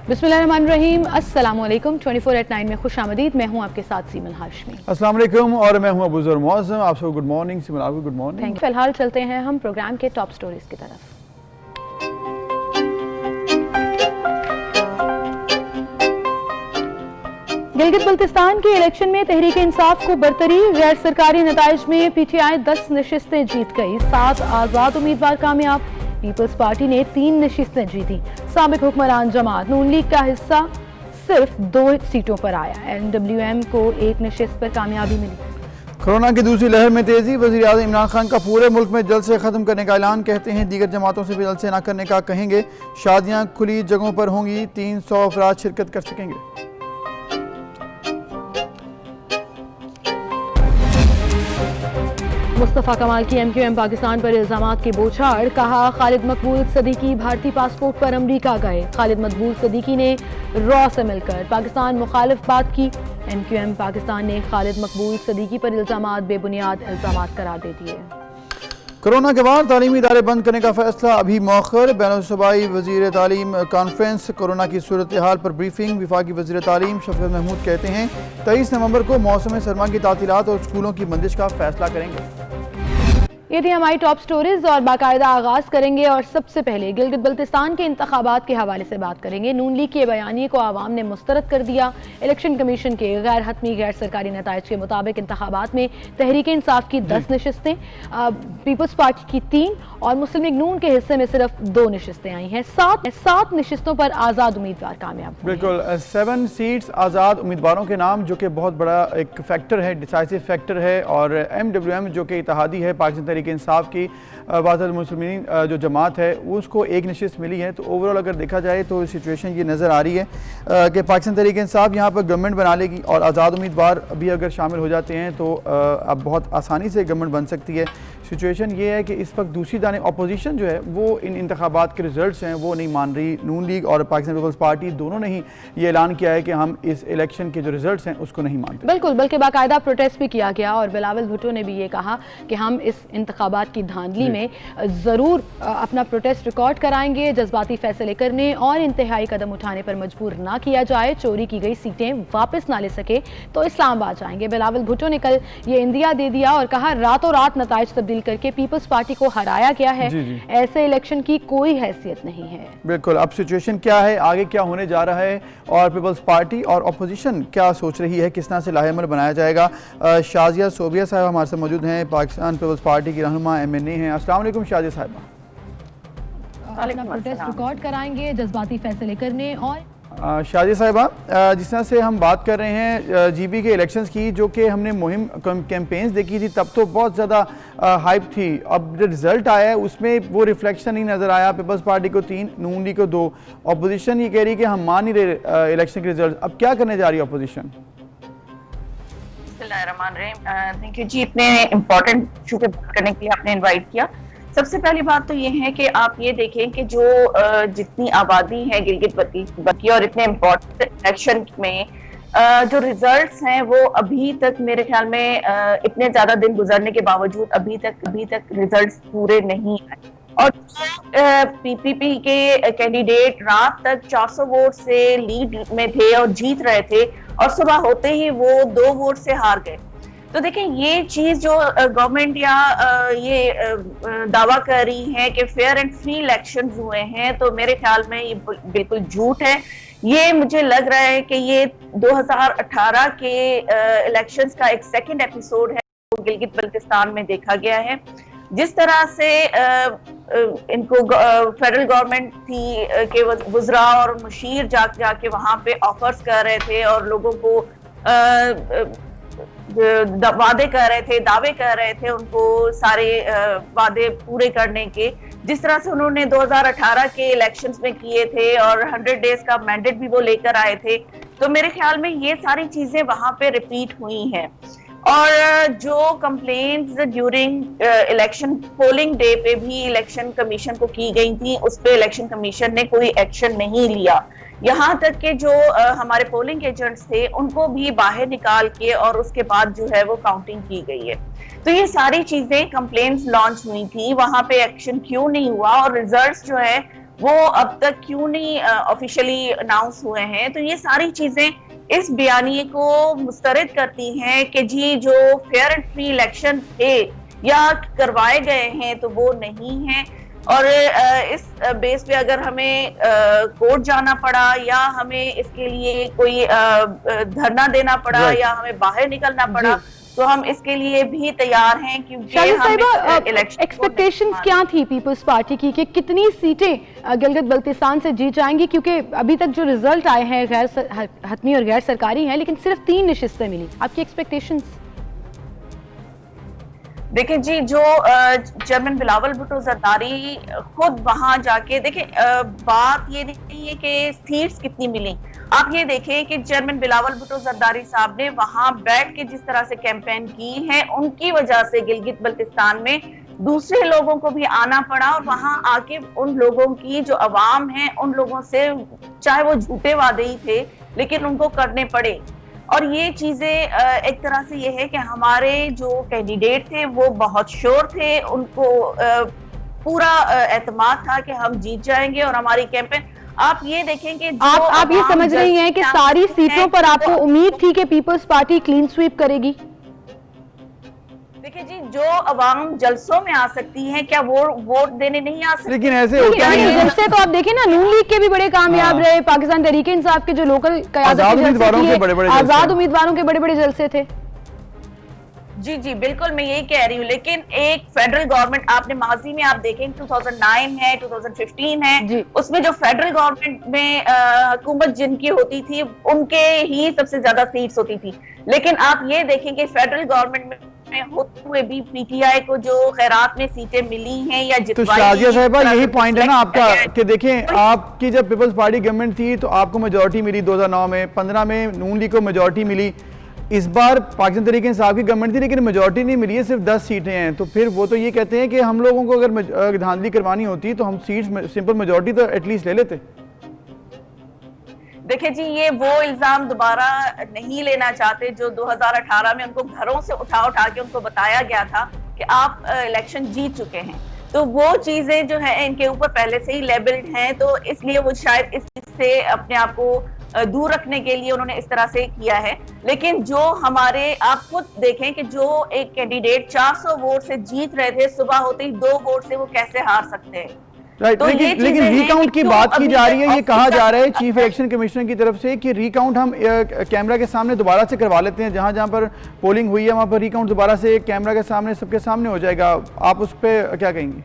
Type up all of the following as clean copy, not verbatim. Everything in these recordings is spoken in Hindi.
बिस्मिल्लाहिर्रहमानिर्रहीम, अस्सलाम वालेकुम। 24/9 में खुश आमदीद। मैं हूँ आपके साथ सीमन हाशमी। अस्सलाम वालेकुम और मैं हूँ अबूज़र मुअज़्ज़म। आप सबको गुड मॉर्निंग। सीमन आपको गुड मॉर्निंग। फिलहाल चलते हैं हम प्रोग्राम के टॉप स्टोरीज की तरफ। गिलगित बल्तिस्तान के इलेक्शन में तहरीक इंसाफ को बरतरी। गैर सरकारी नताइज में PTI 10 नशिस्तें जीत गई, 7 आज़ाद उम्मीदवार कामयाब। पीपल्स पार्टी ने 3 नशिस्तें जीती। साबिक हुक्मरान जमात नून लीग का हिस्सा सिर्फ 2 सीटों पर आया। NWM को 1 नशिस्त पर कामयाबी मिली। कोरोना की दूसरी लहर में तेजी। वज़ीर आज़म इमरान खान का पूरे मुल्क में जल्द से ख़त्म करने का ऐलान। कहते हैं दीगर जमातों से भी जल्द से ना करने का कहेंगे। शादियाँ खुली जगहों पर होंगी, 300 अफराद शिरकत कर सकेंगे। मुस्तफ़ा कमाल की MQM पाकिस्तान पर इल्जामात की बौछार। कहा खालिद मकबूल सदीकी भारतीय पासपोर्ट पर अमरीका गए। खालिद मकबूल सदीकी ने रॉ से मिलकर पाकिस्तान मुखालिफ बात की। MQM पाकिस्तान ने खालिद मकबूल सदीकी पर इल्जामात बेबुनियाद इल्जामात करार दे दिए। कोरोना के बाद तालीमी इदारे बंद करने का फैसला अभी मौखर। बैनुल-सूबाई वज़ीर तालीम कॉन्फ्रेंस। कोरोना की सूरत हाल पर ब्रीफिंग। वफाकी वज़ीर तालीम शफकत महमूद कहते हैं 23 नवंबर को मौसम सरमा की तातीलात और स्कूलों की बंदिश का फैसला करेंगे। ये थी हमारी टॉप स्टोरीज और बाकायदा आगाज करेंगे। और सबसे पहले गिलगित बल्तिस्तान के इंतखाबात के हवाले से बात करेंगे। नून लीग के बयानिए को आवाम ने मुस्तरद कर दिया। इलेक्शन कमीशन के गैर हतमी गैर सरकारी नताइज के मुताबिक इंतखाबात में तहरीक इंसाफ की 10 नशिस्तें, पीपल्स पार्टी की 3 और मुस्लिम लीग नून के हिस्से में सिर्फ 2 नशिस्तें आई हैं। 7 नशिस्तों पर आज़ाद उम्मीदवार कामयाब। बिल्कुल 7 सीट्स आज़ाद उम्मीदवारों के नाम, जो कि बहुत बड़ा एक फैक्टर है, डिसाइसिव फैक्टर है। और MWM जो कि इत्तेहादी है पाकिस्तान तहरीक इंसाफ की वाहिद मुस्लिमीन जो जमात है, उसको 1 नशिस्त मिली है। तो ओवरऑल अगर देखा जाए तो सिचुएशन ये नज़र आ रही है कि पाकिस्तान तहरीक इंसाफ यहाँ पर गवर्नमेंट बना लेगी और आज़ाद उम्मीदवार भी अगर शामिल हो जाते हैं तो अब बहुत आसानी से गवर्नमेंट बन सकती है। सिचुएशन ये है कि इस वक्त दूसरी जानिब अपोजिशन जो है वो इन इंतखाबात के रिजल्ट्स हैं वो नहीं मान रही। नून लीग और पाकिस्तान पीपल्स पार्टी दोनों ने ही ये ऐलान किया है कि हम इस इलेक्शन के जो रिजल्ट्स हैं उसको नहीं मानते। बिल्कुल, बल्कि बाकायदा प्रोटेस्ट भी किया गया और बिलावल भुट्टो ने भी ये कहा कि हम इस इंतखाबात की धांधली में ज़रूर अपना प्रोटेस्ट रिकॉर्ड कराएंगे। जज्बाती फैसले करने और इंतहाई कदम उठाने पर मजबूर ना किया जाए। चोरी की गई सीटें वापस ना ले सके तो इस्लामाबाद जाएंगे। बिलावल भुट्टो ने कल ये इंदिया दे दिया और कहा रातों रात नताइज तब्दील करके पीपल्स पार्टी को हराया गया है। ऐसे इलेक्शन की कोई हैसियत नहीं है। बिल्कुल, अब सिचुएशन क्या है, आगे क्या होने जा रहा है और पीपल्स पार्टी और अपोजिशन क्या सोच रही है, किस तरह से लाहेअमल बनाया जाएगा। शाजिया सोबिया साहब हमारे साथ मौजूद हैं, पाकिस्तान पीपल्स पार्टी की रहनुमा MNA हैं। अस्सलाम वालेकुम शाजिया साहबा। अपना प्रोटेस्ट रिकॉर्ड कराएंगे, जज्बाती फैसले करने। और शाजिया साहिबा, जिस तरह से हम बात कर रहे हैं GB के इलेक्शंस की, जो कि हमने मुहिम कैंपेन्स देखी थी तब तो बहुत ज़्यादा हाइप थी। अब जो रिज़ल्ट आया है उसमें वो रिफ्लेक्शन नहीं नज़र आया। पीपल्स पार्टी को 3, नून लीग को 2। अपोजिशन ये कह रही है कि हम मान नहीं रहे इलेक्शन के रिजल्ट। अब क्या करने जा रही है अपोजिशन? थैंक यू जी, इतने इम्पोर्टेंट इशू पे बात करने के लिए आपने इनवाइट किया। सबसे पहली बात तो ये है कि आप ये देखें कि जो जितनी आबादी है गिलगित बल्तिस्तान और इतने इम्पोर्टेंट इलेक्शन में जो रिजल्ट्स हैं वो अभी तक मेरे ख्याल में इतने ज्यादा दिन गुजरने के बावजूद अभी तक रिजल्ट्स पूरे नहीं आए। और PPP के कैंडिडेट रात तक 400 वोट से लीड में थे और जीत रहे थे और सुबह होते ही वो 2 वोट से हार गए। तो देखें, ये चीज जो गवर्नमेंट या ये दावा कर रही है कि फेयर एंड फ्री इलेक्शंस हुए हैं, तो मेरे ख्याल में ये बिल्कुल झूठ है। ये मुझे लग रहा है कि ये 2018 के इलेक्शंस का एक सेकंड एपिसोड है जो गिलगित बल्तिस्तान में देखा गया है। जिस तरह से इनको फेडरल गवर्नमेंट थी कि वज़रा और मुशीर जाके वहां पे ऑफर्स कर रहे थे और लोगों को वादे कर रहे थे, दावे कर रहे थे उनको सारे वादे पूरे करने के, जिस तरह से उन्होंने 2018 के इलेक्शंस में किए थे और 100 डेज का मैंडेट भी वो लेकर आए थे। तो मेरे ख्याल में ये सारी चीजें वहां पे रिपीट हुई हैं। और जो complaints during election polling day पे भी इलेक्शन कमीशन को की गई थी, उस पे इलेक्शन कमीशन ने कोई एक्शन नहीं लिया। यहाँ तक कि जो हमारे पोलिंग एजेंट्स थे उनको भी बाहर निकाल के और उसके बाद जो है वो काउंटिंग की गई है। तो ये सारी चीजें कंप्लेंट्स लॉन्च हुई थी, वहां पे एक्शन क्यों नहीं हुआ और रिजल्ट्स जो है वो अब तक क्यों नहीं ऑफिशियली अनाउंस हुए हैं। तो ये सारी चीजें इस बयानिए को मुस्तरद करती हैं कि जी जो फेयर एंड फ्री इलेक्शन थे या करवाए गए हैं तो वो नहीं है। और इस बेस पे अगर हमें कोर्ट जाना पड़ा या हमें इसके लिए कोई धरना देना पड़ा या हमें बाहर निकलना पड़ा तो हम इसके लिए भी तैयार हैं, क्योंकि हम इलेक्शन एक्सपेक्टेशंस क्या थी पीपल्स पार्टी की कि कितनी सीटें गिलगित बल्तिस्तान से जीत जाएंगी, क्योंकि अभी तक जो रिजल्ट आए हैं गैर हतमी और गैर सरकारी हैं, लेकिन सिर्फ 3 नशिस्तें मिली। आपकी एक्सपेक्टेशंस? देखिए जी, जो चेयरमैन बिलावल भुट्टो जरदारी खुद वहां जाके देखें, बात ये नहीं है कि सीट्स कितनी मिली। आप ये देखें कि चेयरमैन बिलावल भुट्टो जरदारी साहब ने वहां बैठ के जिस तरह से कैंपेन की है, उनकी वजह से गिलगित बल्तिस्तान में दूसरे लोगों को भी आना पड़ा और वहां आके उन लोगों की जो अवाम है उन लोगों से, चाहे वो झूठे वादे ही थे लेकिन उनको करने पड़े। और ये चीजें एक तरह से ये है कि हमारे जो कैंडिडेट थे वो बहुत श्योर थे, उनको पूरा एतमाद था कि हम जीत जाएंगे और हमारी कैंपेन। आप ये देखें कि आप ये समझ रही हैं कि सारी सीटों पर आपको उम्मीद थी कि पीपल्स पार्टी क्लीन स्वीप करेगी? देखिए जी, जो अवाम जलसों में आ सकती है, क्या वो वोट देने नहीं आ सकती? लेकिन ऐसे होता है जलसे तो आप देखें ना, नून लीग के भी बड़े कामयाब रहे, पाकिस्तान तहरीक इंसाफ के जो लोकल आजाद उम्मीदवारों के बड़े बड़े जलसे थे। जी जी बिल्कुल, मैं यही कह रही हूँ। लेकिन एक फेडरल गवर्नमेंट, आपने माजी में आप देखें 2009 है, 2015 है, उसमें जो फेडरल गवर्नमेंट में हुकूमत जिनकी होती थी उनके ही सबसे ज्यादा सीट्स होती थी। लेकिन आप ये देखें कि फेडरल गवर्नमेंट में होते हुए भी पीटीआई को जो खैरात में सीटें मिली हैं या तो शाजिया साहिबा, यही पॉइंट है ना आपका कि देखें, आपकी जब पीपल्स पार्टी गवर्नमेंट थी तो आपको मेजोरिटी मिली 2009 में, 15 में नून लीग को मेजोरिटी मिली। इस बार पाकिस्तान तहरीक इंसाफ की गवर्नमेंट थी लेकिन मेजोरिटी नहीं मिली है, सिर्फ 10 सीटें हैं। तो फिर वो तो ये कहते हैं कि हम लोगों को अगर धांधली करवानी होती तो हम सीट्स सिंपल मेजोरिटी तो एटलीस्ट ले लेते। देखिए जी, ये वो इल्जाम दोबारा नहीं लेना चाहते जो 2018 में उनको घरों से उठा के उनको बताया गया था कि आप इलेक्शन जीत चुके हैं। तो वो चीजें जो है इनके ऊपर पहले से ही लेबल्ड हैं, तो इसलिए वो शायद इस चीज से अपने आप को दूर रखने के लिए उन्होंने इस तरह से किया है। लेकिन जो हमारे, आप खुद देखें कि जो एक कैंडिडेट 400 वोट से जीत रहे थे, सुबह होते ही 2 वोट से वो कैसे हार सकते हैं? राइट, लेकिन रिकाउंट की बात की जा रही है। ये कहा जा रहा है चीफ इलेक्शन कमिश्नर की तरफ से कि रिकाउंट हम कैमरा के सामने दोबारा से करवा लेते हैं, जहां जहां पर पोलिंग हुई है वहां पर रिकाउंट दोबारा से कैमरा के सामने सबके सामने हो जाएगा। आप उस पर क्या कहेंगी?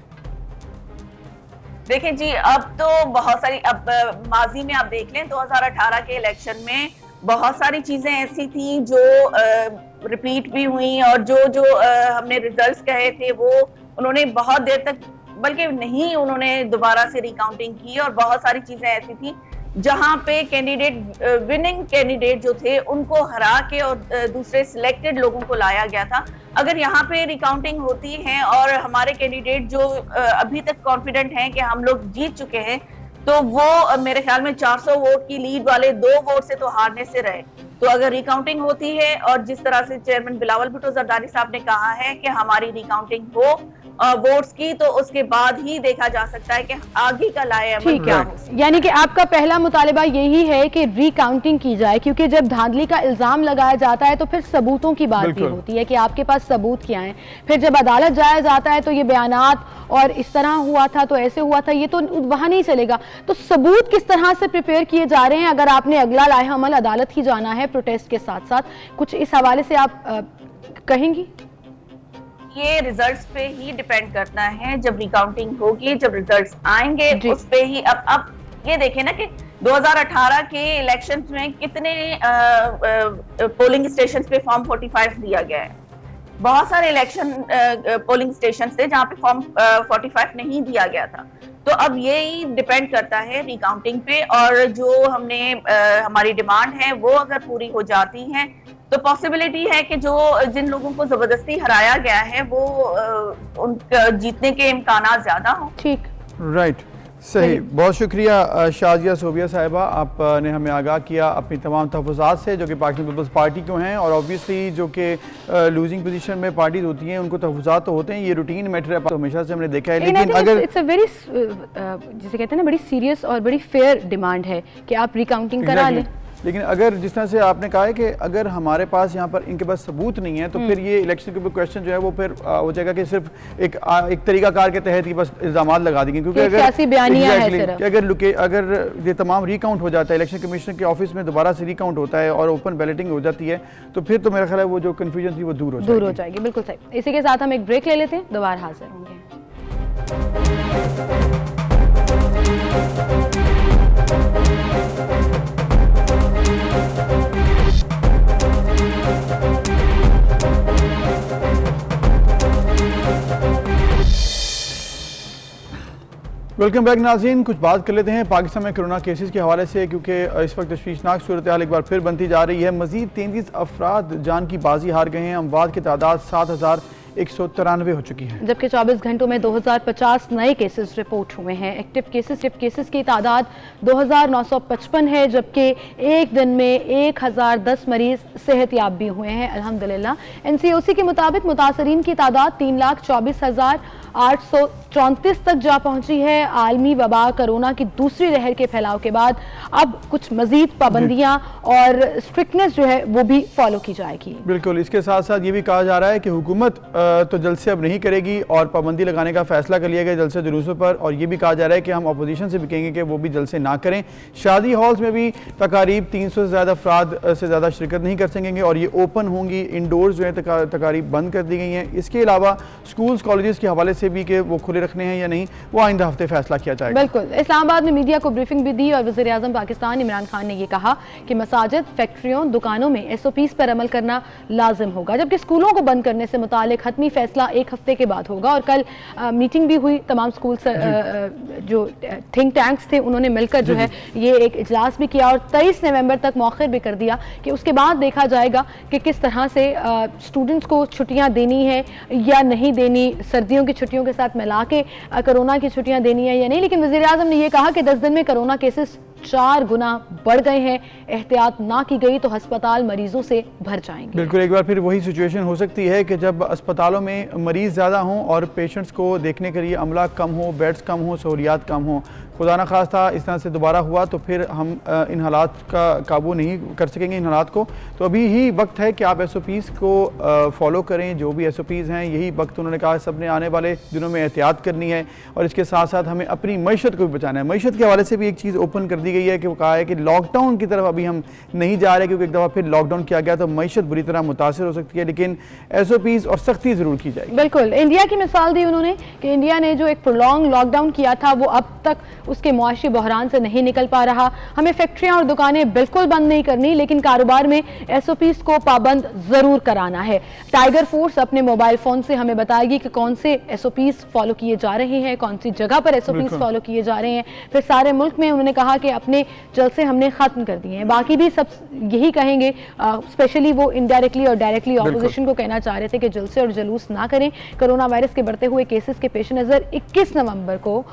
देखिए जी, अब तो बहुत सारी, अब माजी में आप देख लें 2018 के इलेक्शन में बहुत सारी चीजें ऐसी थी जो रिपीट भी हुई और जो हमने रिजल्ट्स कहे थे वो उन्होंने बहुत देर तक, बल्कि नहीं, उन्होंने दोबारा से रिकाउंटिंग की। और बहुत सारी चीजें ऐसी थी जहां पे कैंडिडेट, विनिंग कैंडिडेट जो थे उनको हरा के और दूसरे सिलेक्टेड लोगों को लाया गया था। अगर यहाँ पे रिकाउंटिंग होती है और हमारे कैंडिडेट जो अभी तक कॉन्फिडेंट हैं कि हम लोग जीत चुके हैं, तो वो मेरे ख्याल में 400 वोट की लीड वाले 2 वोट से तो हारने से रहे। तो अगर रिकाउंटिंग होती है और जिस तरह से चेयरमैन बिलावल भुट्टो जरदारी साहब ने कहा है कि हमारी रिकाउंटिंग हो वोट्स की, तो उसके बाद ही देखा जा सकता है कि आगे का लाए अमल क्या हो। यानी कि आपका पहला मुतालिबा यही है कि रिकाउंटिंग की जाए, क्योंकि जब धांधली का इल्जाम लगाया जाता है तो फिर सबूतों की बात भी होती है कि आपके पास सबूत क्या हैं। फिर जब अदालत जाया जाता है तो ये बयानात और इस तरह हुआ था तो ऐसे हुआ था, ये तो वहां नहीं चलेगा। तो सबूत किस तरह से प्रिपेयर किए जा रहे हैं? अगर आपने अगला लाया अमल अदालत ही जाना है प्रोटेस्ट के साथ साथ, कुछ इस हवाले से आप कहेंगी? ये रिजल्ट्स पे ही डिपेंड करना है। जब रिकाउंटिंग होगी, जब रिजल्ट्स आएंगे, उस पे ही। अब ये देखें ना कि 2018 के इलेक्शंस में कितने पोलिंग स्टेशंस पे फॉर्म 45 दिया गया है। बहुत सारे इलेक्शन पोलिंग स्टेशंस थे जहां पे फॉर्म 45 नहीं दिया गया था। तो अब यही डिपेंड करता है रिकाउंटिंग पे, और जो हमने हमारी डिमांड है वो अगर पूरी हो जाती है तो पॉसिबिलिटी है कि जो जिन लोगों को जबरदस्ती हराया गया है वो उनका जीतने के इम्कानात ज्यादा हो। ठीक, राइट। सही, बहुत शुक्रिया शाजिया सोबिया साहिबा, आपने हमें आगाह किया अपनी तमाम तहफ़्फ़ुज़ात से जो कि पाकिस्तान पीपल्स पार्टी को हैं। और ऑब्वियसली जो कि लूजिंग पोजीशन में पार्टीज होती हैं उनको तहफ़्फ़ुज़ात तो होते हैं, ये रूटीन मैटर है, तो हमेशा से हमने देखा है। लेकिन अगर इट्स अ वेरी जिसे कहते हैं ना, बड़ी सीरियस और बड़ी फेयर डिमांड है कि आप रिकाउंटिंग करा लें। लेकिन अगर जिस तरह से आपने कहा है कि अगर हमारे पास यहाँ पर इनके पास सबूत नहीं है तो फिर ये इलेक्शन के ऊपर क्वेश्चन जो है वो फिर हो जाएगा कि सिर्फ एक तरीकाकार के तहत ही बस इल्जाम लगा देंगे, क्योंकि अगर ये तमाम रिकाउंट हो जाता है, इलेक्शन कमीशन के ऑफिस में दोबारा से रिकाउंट होता है और ओपन बैलेटिंग हो जाती है, तो फिर तो मेरा ख्याल है वो जो कन्फ्यूजन थी वो दूर हो जाएगी। बिल्कुल सही। इसी के साथ हम एक ब्रेक ले लेते हैं, दोबारा हाजिर होंगे। वेलकम बैक नाज़रीन, कुछ बात कर लेते हैं पाकिस्तान में कोरोना केसेस के हवाले से, क्योंकि इस वक्त तशवीशनाक सूरत हाल एक बार फिर बनती जा रही है। मजीद 33 अफराद जान की बाजी हार गए हैं। अमवात की तादाद 7193 हो चुकी है, जबकि 24 घंटों में 2050 नए केसेस रिपोर्ट हुए हैं। एक्टिव केसेस की तादाद 2955 है, जबकि एक दिन में 1010 मरीज सेहतयाब भी हुए हैं अल्हम्दुलिल्लाह। NCOC के मुताबिक मुतासरीन की तादाद 3,24,834 तक जा पहुंची है। आलमी वबा कोरोना की दूसरी लहर के फैलाव के बाद अब कुछ मजीद पाबंदियां और स्ट्रिक्टनेस जो है वो भी फॉलो की जाएगी। बिल्कुल, इसके साथ साथ ये भी कहा जा रहा है कि हुकूमत तो जलसे अब नहीं करेगी और पाबंदी लगाने का फैसला कर लिया गया जलसे जुलूसों पर, और ये भी कहा जा रहा है कि हम अपोजिशन से भी कहेंगे कि वो भी जलसे ना करें। शादी हॉल्स में भी तकारीब 300 से ज़्यादा अफराद से ज़्यादा शिरकत नहीं कर सकेंगे और ये ओपन होंगी। इंडोर्स जो है तकारीब बंद कर दी गई हैं। इसके अलावा स्कूल्स कॉलेजेस के हवाले से भी कि वो खुले रखने हैं या नहीं, वो आइंदा हफ्ते फैसला किया जाएगा। बिल्कुल, इस्लामाबाद में मीडिया को ब्रीफिंग भी दी और वज़ीर आज़म पाकिस्तान इमरान खान ने यह कहा कि मसाजिद, फैक्ट्रियों, दुकानों में SOPs पर अमल करना लाजिम होगा, जबकि स्कूलों को बंद करने से मुतालिक हतमी फैसला एक हफ्ते के बाद होगा। और कल मीटिंग भी हुई, तमाम स्कूल जो थिंक टैंक्स थे उन्होंने मिलकर जो है ये एक इजलास भी किया और 23 नवंबर तक मौखिर भी कर दिया कि उसके बाद देखा जाएगा कि किस तरह से स्टूडेंट्स को छुट्टियां देनी है या नहीं देनी, सर्दियों की छुट्टियों के साथ मिला के कोरोना की छुट्टियां देनी है या नहीं। लेकिन वज़ीर आज़म ने यह कहा कि 10 दिन में कोरोना केसेस 4 गुना बढ़ गए हैं, एहतियात ना की गई तो अस्पताल मरीजों से भर जाएंगे। बिल्कुल, एक बार फिर वही सिचुएशन हो सकती है कि जब अस्पतालों में मरीज ज़्यादा हों और पेशेंट्स को देखने के लिए अमला कम हो, बेड्स कम हो, सहूलियात कम हो। खुदा न खास्ता इस तरह से दोबारा हुआ तो फिर हम इन हालात का काबू नहीं कर सकेंगे, इन हालात को। तो अभी ही वक्त है कि आप SOPs को फॉलो करें, जो भी SOPs हैं यही वक्त उन्होंने कहा सब ने आने वाले दिनों में एहतियात करनी है और इसके साथ साथ हमें अपनी मईशत को भी बचाना है। मईशत के हवाले से भी एक चीज़ ओपन कर दी गई है कि वो कहा है कि लॉकडाउन की तरफ अभी हम नहीं जा रहे, क्योंकि एक दफ़ा फिर लॉकडाउन किया गया तो मईशत बुरी तरह मुतासर हो सकती है, लेकिन SOPs और सख्ती ज़रूर की जाएगी। बिल्कुल, इंडिया की मिसाल दी उन्होंने कि इंडिया ने जो एक प्रोलॉन्ग लॉकडाउन किया था वो अब तक उसके मुआशी बहरान से नहीं निकल पा रहा। हमें फैक्ट्रियां और दुकानें बिल्कुल बंद नहीं करनी, लेकिन कारोबार में SOPs को पाबंद जरूर कराना है। टाइगर फोर्स अपने मोबाइल फोन से हमें बताएगी कि कौन से SOPs फॉलो किए जा रहे हैं, कौन सी जगह पर SOPs फॉलो किए जा रहे हैं। फिर सारे मुल्क में उन्होंने कहा कि अपने जलसे हमने खत्म कर दिए हैं। बाकी भी सब यही कहेंगे, स्पेशली वो इनडायरेक्टली और डायरेक्टली ऑपोजिशन को कहना चाह रहे थे कि जलसे और जुलूस ना करें। कोरोना वायरस के बढ़ते हुए केसेस के पेश नज़र 21 नवंबर को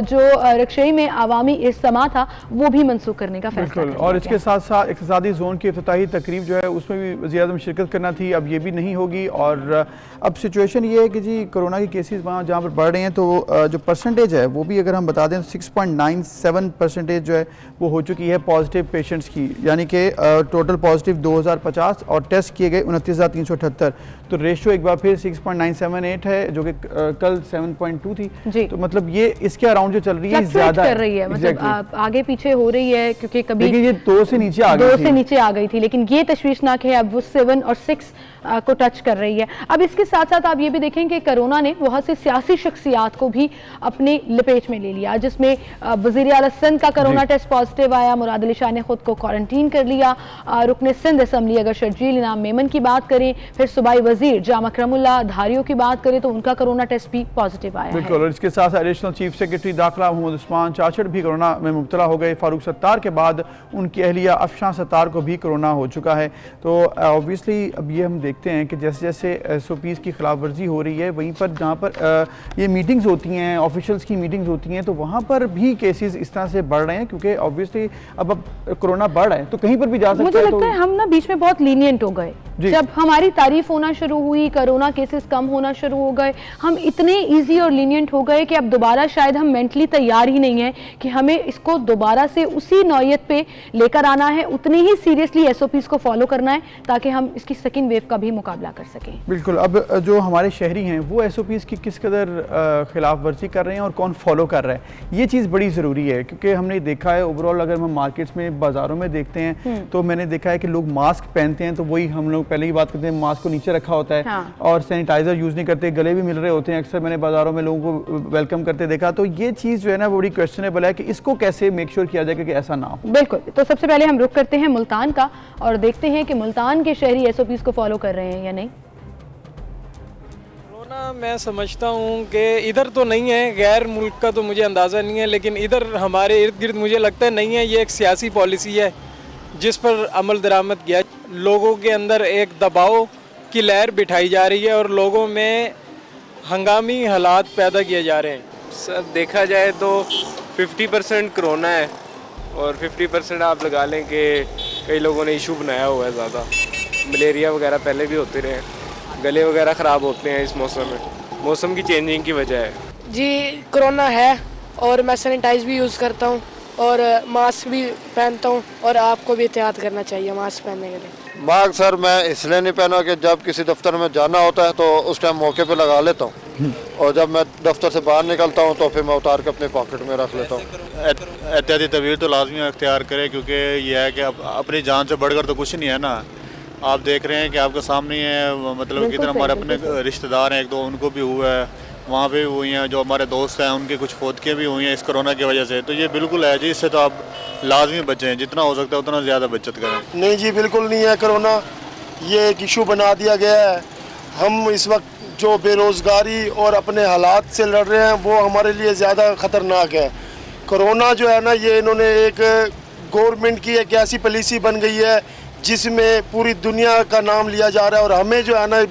जो रक्षई में आवामी इज्तिमा था वो भी मनसूख करने का फैसला किया। और इसके साथ साथ इक़्तिसादी जोन की इफ्तिताही तकरीब जो है उसमें भी वज़ीर-ए-आज़म शिरकत करना थी, अब ये भी नहीं होगी। और अब सिचुएशन ये है कि जी कोरोना के केसेस वहाँ जहाँ पर बढ़ रहे हैं तो जो परसेंटेज है वो भी अगर हम बता दें 6.97% जो है वो हो चुकी है पॉजिटिव पेशेंट्स की, यानी कि टोटल पॉजिटिव 2050 और टेस्ट किए गए 29,378। तो रेशो एक बार फिर 6.978 है जो कि कल 7.2 थी। तो मतलब ये इसके अराउंड जो चल रही है ज़्यादा कर रही है, मतलब आगे पीछे हो रही है, क्योंकि कभी ये 2 से नीचे आ गई थी, लेकिन ये तशवीशनाक है अब वो 7 और 6 को टच कर रही है। अब इसके साथ साथ आप ये भी देखें कि कोरोना ने बहुत से सियासी शख्सियात को भी अपने लपेट में ले लिया, जिसमें वज़ीर आला सिंध का कोरोना टेस्ट पॉजिटिव आया, मुराद अली शाह ने खुद को क्वारंटीन कर लिया। रुकने सिंध असम्बली अगर शर्जील इनाम मेमन की बात करें, फिर सूबाई वजीर जाम अकरमुल्लाह धारियों की बात करें तो उनका कोरोना टेस्ट भी पॉजिटिव आया। बिल्कुल, और इसके साथ एडिशनल चीफ सेक्रेटरी दाखिला मोहम्मद उस्मान चाचड़ भी कोरोना में मुब्तला हो गए। फारूक सत्तार के बाद उनकी अहलिया अफशान सत्तार को भी कोरोना हो चुका है। तो ऑब्वियसली अब ये हम देखें देखते हैं कि जैसे जैसे SOPs की खिलाफ वर्जी हो रही है, वहीं पर जहाँ पर ये मीटिंग्स होती हैं, ऑफिशियल्स की मीटिंग्स होती हैं, तो वहाँ पर भी केसेस इस तरह से बढ़ रहे हैं, क्योंकि ऑब्वियसली अब कोरोना बढ़ रहा है तो कहीं पर भी जा सकता है। मुझे लगता है हम ना बीच में बहुत लीनियंट हो गए। जब हमारी तारीफ होना शुरू हुई, कोरोना केसेस कम होना शुरू हो गए, हम इतने इजी और लीनियंट हो गए कि अब दोबारा शायद हम मेंटली तैयार ही नहीं है कि हमें इसको दोबारा से उसी नौयत पे लेकर आना है, उतनी ही सीरियसली SOPs को फॉलो करना है ताकि हम इसकी सेकंड वेव का भी मुकाबला कर सकें। बिल्कुल। अब जो हमारे शहरी हैं वो SOPs की किस कदर खिलाफ वर्जी कर रहे हैं और कौन फॉलो कर रहा है, ये चीज़ बड़ी ज़रूरी है, क्योंकि हमने देखा है ओवरऑल अगर हम मार्केट्स में, बाज़ारों में देखते हैं तो मैंने देखा है कि लोग मास्क पहनते हैं, तो वही हम लोग पहले ही बात करते हैं, मास्क को नीचे रखा होता है। हाँ। और सैनिटाइजर यूज़ नहीं करते, गले भी मिल रहे होते हैं, अक्सर मैंने बाज़ारों में लोगों को वेलकम करते देखा। तो ये चीज़ जो है ना बड़ी क्वेश्चनेबल है कि इसको कैसे मेक श्योर किया जाए कि ऐसा ना हो। बिल्कुल। तो सबसे पहले हम रुक करते हैं मुल्तान का और देखते हैं कि मुल्तान के शहरी SOPs को फॉलो कर रहे हैं या नहीं। कोरोना मैं समझता हूँ कि इधर तो नहीं है, गैर मुल्क का तो मुझे अंदाज़ा नहीं है, लेकिन इधर हमारे इर्द गिर्द मुझे लगता है नहीं है। ये एक सियासी पॉलिसी है जिस पर अमल दरामद किया, लोगों के अंदर एक दबाव की लहर बिठाई जा रही है और लोगों में हंगामी हालात पैदा किए जा रहे हैं। सर देखा जाए तो 50% कोरोना है और 50% आप लगा लें कि कई लोगों ने इशू बनाया हुआ है ज़्यादा। मलेरिया वगैरह पहले भी होते रहे, गले वगैरह ख़राब होते हैं इस मौसम में, मौसम की चेंजिंग की वजह है। जी कोरोना है और मैं सैनिटाइज भी यूज़ करता हूँ और मास्क भी पहनता हूँ और आपको भी एहतियात करना चाहिए मास्क पहनने के लिए। मास्क सर मैं इसलिए नहीं पहना कि जब किसी दफ्तर में जाना होता है तो उस टाइम मौके पे लगा लेता हूँ और जब मैं दफ्तर से बाहर निकलता हूँ तो फिर मैं उतार के अपने पॉकेट में रख लेता हूँ। एहतियाती तदबीर तो लाजमी अख्तियार करें, क्योंकि यह है कि अपनी जान से बढ़कर तो कुछ नहीं है ना। आप देख रहे हैं कि आपके सामने है, मतलब कितने हमारे अपने रिश्तेदार हैं, एक दो उनको भी हुआ है, वहाँ पे हुई हैं, जो हमारे दोस्त हैं उनकी कुछ फौतगियाँ भी हुई हैं इस कोरोना की वजह से। तो ये बिल्कुल है जी, इससे तो आप लाजमी बचें, जितना हो सकता है उतना ज़्यादा बचत करें। नहीं जी बिल्कुल नहीं है कोरोना, ये एक इशू बना दिया गया है। हम इस वक्त जो बेरोज़गारी और अपने हालात से लड़ रहे हैं वो हमारे लिए ज़्यादा ख़तरनाक है। कोरोना जो है ना, ये इन्होंने एक गवर्नमेंट की एक ऐसी पॉलिसी बन गई है जिसमें पूरी दुनिया का नाम लिया जा रहा है और हमें जो है ना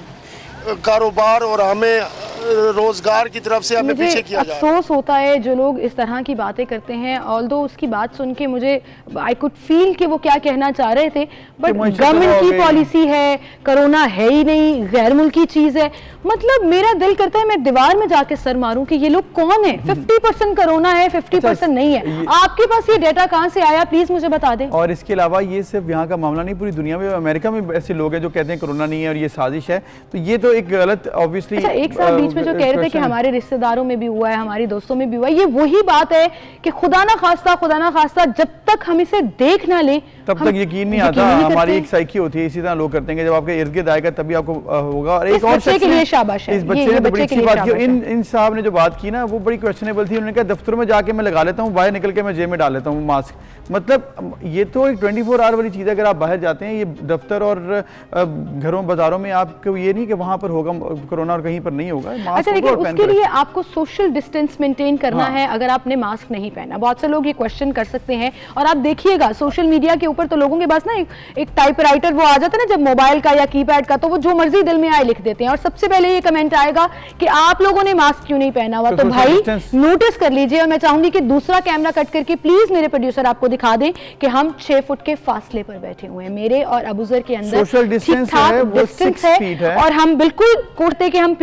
कारोबार और हमें रोजगार की तरफ से हमें पीछे किया जा रहा है। अफसोस होता है जो लोग इस तरह की बातें करते हैं, ऑल्दो उसकी बात सुन के मुझे आई कुड फील कि वो क्या कहना चाह रहे थे, बट गवर्नमेंट की पॉलिसी है, कोरोना है ही नहीं, गैर मुल्की चीज है, मतलब मेरा दिल करता है मैं दीवार में जाके सर मारूं कि ये लोग कौन है। 50% कोरोना है, 50% नहीं है। आपके पास ये डेटा कहां से आया, प्लीज मुझे बता दें। और इसके अलावा ये सिर्फ यहाँ का मामला नहीं, पूरी दुनिया में, अमेरिका में ऐसे लोग हैं जो कहते हैं कोरोना नहीं है और ये साजिश है, तो ये तो एक गलत ऑब्वियसली। एक साल बीच में जो कह रहे थे कि हमारे रिश्तेदारों में भी हुआ है, हमारी दोस्तों में भी हुआ है, ये वही बात है कि खुदा ना खास्ता जब तक हम इसे देख ना लें तब तक यकीन नहीं आता। हमारी एक साइकी होती है, इसी तरह लोग करते हैं कि जब आपके इर्द गिर्द आएगा तभी आपको होगा। और एक और बच्चे के लिए शाबाश है, इस बच्चे ने बड़ी अच्छी बात की। इन साहब ने जो बात की ना वो बड़ी क्वेश्चनएबल थी। उन्होंने कहा दफ्तर में जाके मैं लगा लेता हूँ, बाहर निकल के मैं जेब में डाल लेता हूँ मास्क। मतलब ये तो एक 24 आवर वाली चीज़ है। अगर आप बाहर जाते हैं, ये दफ्तर और घरों बाजारों में, आपको ये नहीं कि वहाँ पर होगा कोरोना और कहीं पर नहीं होगा। अच्छा, लेकिन उसके लिए आपको सोशल डिस्टेंस मेंटेन करना है। अगर आपने मास्क नहीं पहना, बहुत से लोग ये क्वेश्चन कर सकते हैं, और आप देखिएगा सोशल मीडिया के ऊपर तो लोगों के पास ना एक टाइपराइटर वो आ जाता है ना जब मोबाइल का या कीपैड का, तो वो जो मर्जी दिल में आए लिख देते हैं और सबसे पहले ये कमेंट आएगा कि आप लोगों ने मास्क क्यों नहीं पहना हुआ। तो भाई नोटिस कर लीजिए, और मैं चाहूंगी कि दूसरा कैमरा कट करके प्लीज मेरे प्रोड्यूसर आपको दिखा दें कि हम 6 फुट के फासले पर बैठे हुए हैं। मेरे और अबूजर के अंदर सोशल डिस्टेंस है और हम बिल्कुल कोरते कि हम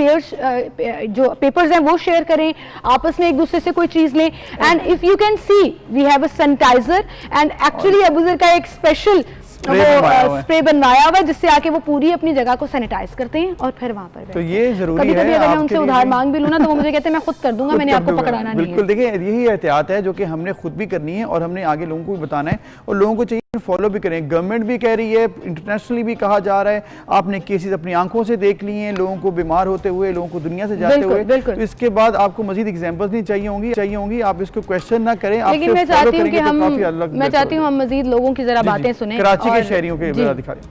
जो पेपर्स हैं वो शेयर करें, आपस में एक दूसरे से कोई चीज लें। And if you can see we have a sanitiser and actually Abuzar का एक स्पेशल स्प्रे बनवाया हुआ है जिससे आके वो पूरी अपनी जगह को सैनिटाइज करते हैं और फिर वहां पर। तो ये जरूरी है। कभी अगर मैं उनसे उधार मांग भी लूं ना तो वो मुझे कहते हैं मैं खुद कर दूंगा, मैंने आपको पकड़ाना नहीं है। बिल्कुल, देखिए यही एहतियात है जो कि हमने खुद भी करनी है और हमने आगे लोगों को भी बताना है और लोगों को चाहिए फॉलो भी करें। गवर्नमेंट भी कह रही है, इंटरनेशनली भी कहा जा रहा है, आपने केसेस अपनी आंखों से देख लिए हैं, लोगों को बीमार होते हुए, लोगों को दुनिया से जाते हुए। तो इसके बाद आपको मजीद एग्जांपल्स नहीं चाहिए होंगी, आप इसको क्वेश्चन ना करें। लेकिन मैं चाहती हूँ कि मैं चाहती हूँ हम मजीद लोगों की जरा बातें सुने। कराची के शहरियों के दिखा रहे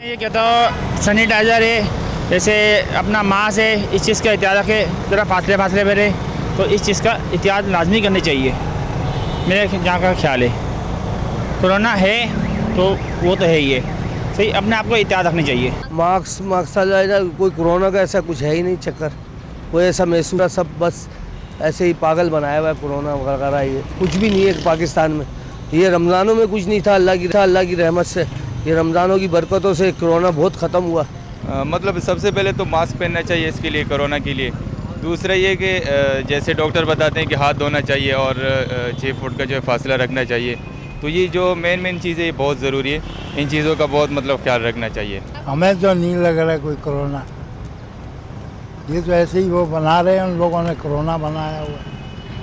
ये कहता हूँ सैनिटाइजर है, जैसे अपना मास्क है, इस चीज़ का एहतियात रखें, ज़रा फासले पे रहे, तो इस चीज़ का एहतियात लाजमी करनी चाहिए, मेरे जहाँ का ख्याल है। कोरोना है तो वो तो है ही है, तो ये अपने आप को एहतियात रखनी चाहिए। मकसद कोई कोरोना का ऐसा कुछ है ही नहीं चक्कर, कोई ऐसा महसूस, सब बस ऐसे ही पागल बनाया हुआ है कोरोना वगैरह। ये कुछ भी नहीं है पाकिस्तान में, ये रमज़ानों में कुछ नहीं था, अल्लाह की रहमत से, ये रमज़ानों की बरकतों से कोरोना बहुत ख़त्म हुआ। मतलब सबसे पहले तो मास्क पहनना चाहिए इसके लिए, कोरोना के लिए। दूसरा ये कि जैसे डॉक्टर बताते हैं कि हाथ धोना चाहिए और 6 फुट का जो है फासला रखना चाहिए। तो ये जो मेन चीज़ है ये बहुत ज़रूरी है, इन चीज़ों का बहुत मतलब ख्याल रखना चाहिए। हमें तो नहीं लग रहा है कोई कोरोना, ये तो ऐसे ही वो बना रहे हैं, उन लोगों ने कोरोना बनाया हुआ।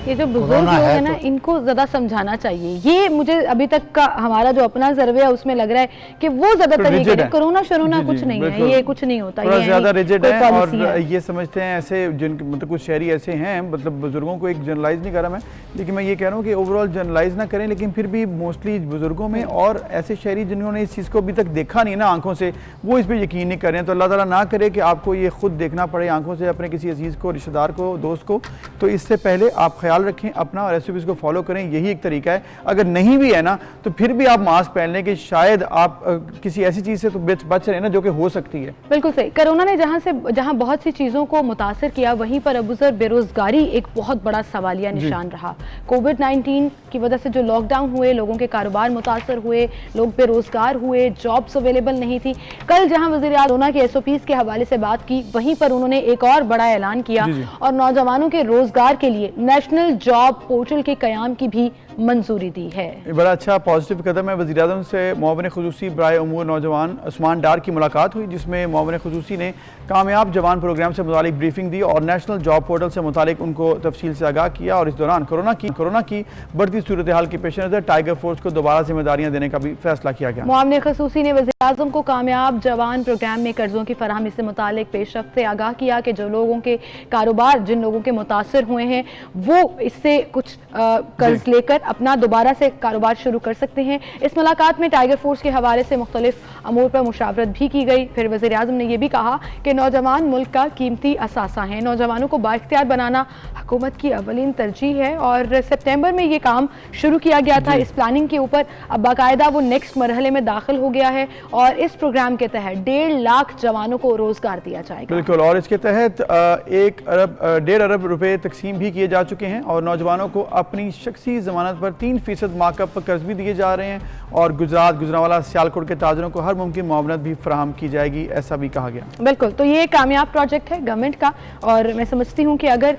ये जो बुजुर्ग लोग हैं ना, इनको ज़्यादा समझाना चाहिए। ये मुझे अभी तक का हमारा जो अपना सर्वे है उसमें लग रहा है कि वो ज़्यादातर ये कह रहे कोरोना शरोना कुछ नहीं है, ये कुछ नहीं होता, ये ज़्यादा रिजिड है और ये समझते हैं ऐसे, जिन मतलब कुछ शहरी ऐसे हैं, मतलब बुजुर्गों को एक जनरलाइज नहीं कर रहा मैं, लेकिन मैं ये कह रहा हूँ कि ओवरऑल जनरलाइज ना करें, लेकिन फिर भी मोस्टली बुजुर्गों में और ऐसे शहरी जिन्होंने इस चीज़ को अभी तक देखा नहीं ना आंखों से, वो इस पर यकीन नहीं कर रहे हैं। तो अल्लाह ताला ना करे कि आपको ये खुद देखना पड़े आंखों से अपने किसी अजीज़ को, रिश्तेदार को, दोस्त को। तो इससे पहले आप ख्याल रखें अपना और रेसिपीज को फॉलो करें, यही एक तरीका है। अगर नहीं भी है ना तो फिर भी आप मास्क पहन लें कि शायद आप किसी ऐसी चीज़ से तो बच रहे हैं ना जो कि हो सकती है। बिल्कुल सही। कोरोना ने जहां बहुत सी चीज़ों को मुतासर किया, वहीं पर अबूज़र बेरोज़गारी एक बहुत बड़ा सवालिया निशान रहा। कोविड-19 की वजह से जो लॉकडाउन हुए, लोगों के कारोबार मुतासर हुए, लोग बेरोज़गार हुए, जॉब्स अवेलेबल नहीं थी। कल जहां वज़ीर आज़म कोरोना के SOPs के हवाले से बात की, वहीं पर उन्होंने एक और बड़ा ऐलान किया और नौजवानों के रोज़गार के लिए नेशनल जॉब पोर्टल के क़याम की भी मंजूरी दी है। बड़ा अच्छा पॉजिटिव कदम है। वज़ीर आज़म से मुआविन ख़ुसूसी बराए उमूर नौजवान उस्मान डार की मुलाकात हुई, जिसमें मुआविन ख़ुसूसी ने कामयाब जवान प्रोग्राम से मुतालिक ब्रीफिंग दी और नेशनल जॉब पोर्टल से मुतालिक उनको तफसील से आगाह किया। और इस दौरान कोरोना की बढ़ती सूरत हाल के पेश नज़र टाइगर फोर्स को दोबारा जिम्मेदारियाँ देने का भी फैसला किया गया। मुआविन ख़ुसूसी ने वज़ीर आज़म को कामयाब जवान प्रोग्राम में कर्जों की फराहमी से मुतालिक पेशरफ्त से आगाह किया कि जो लोगों के कारोबार, जिन लोगों के मुतासर हुए हैं, वो इससे कुछ कर्ज लेकर अपना दोबारा से कारोबार शुरू कर सकते हैं। इस मुलाकात में टाइगर फोर्स के हवाले से मुख्तलिफ अमूर पर मुशावरत भी की गई। फिर वज़ीर आज़म ने यह भी कहा कि नौजवान मुल्क का कीमती असासा हैं, नौजवानों को बाइख्तियार बनाना हुकूमत की अवलीन तरजीह है और सितंबर में ये काम शुरू किया गया था। इस प्लानिंग के ऊपर अब बाकायदा वो नेक्स्ट मरहले में दाखिल हो गया है और इस प्रोग्राम के तहत 1.5 लाख जवानों को रोजगार दिया जाएगा। बिल्कुल, और इसके तहत 1.5 अरब रुपए तकसीम भी किए जा चुके हैं और नौजवानों को अपनी शख्सी ज़मानत पर 3% मार्कअप पर कर्ज भी दिए जा रहे हैं और गुजरात, गुजरांवाला, सियालकोट के ताजरों को हर मुमकिन मुआवनत भी फराहम की जाएगी, ऐसा भी कहा गया। बिल्कुल, तो ये एक कामयाब प्रोजेक्ट है गवर्नमेंट का और मैं समझती हूँ कि अगर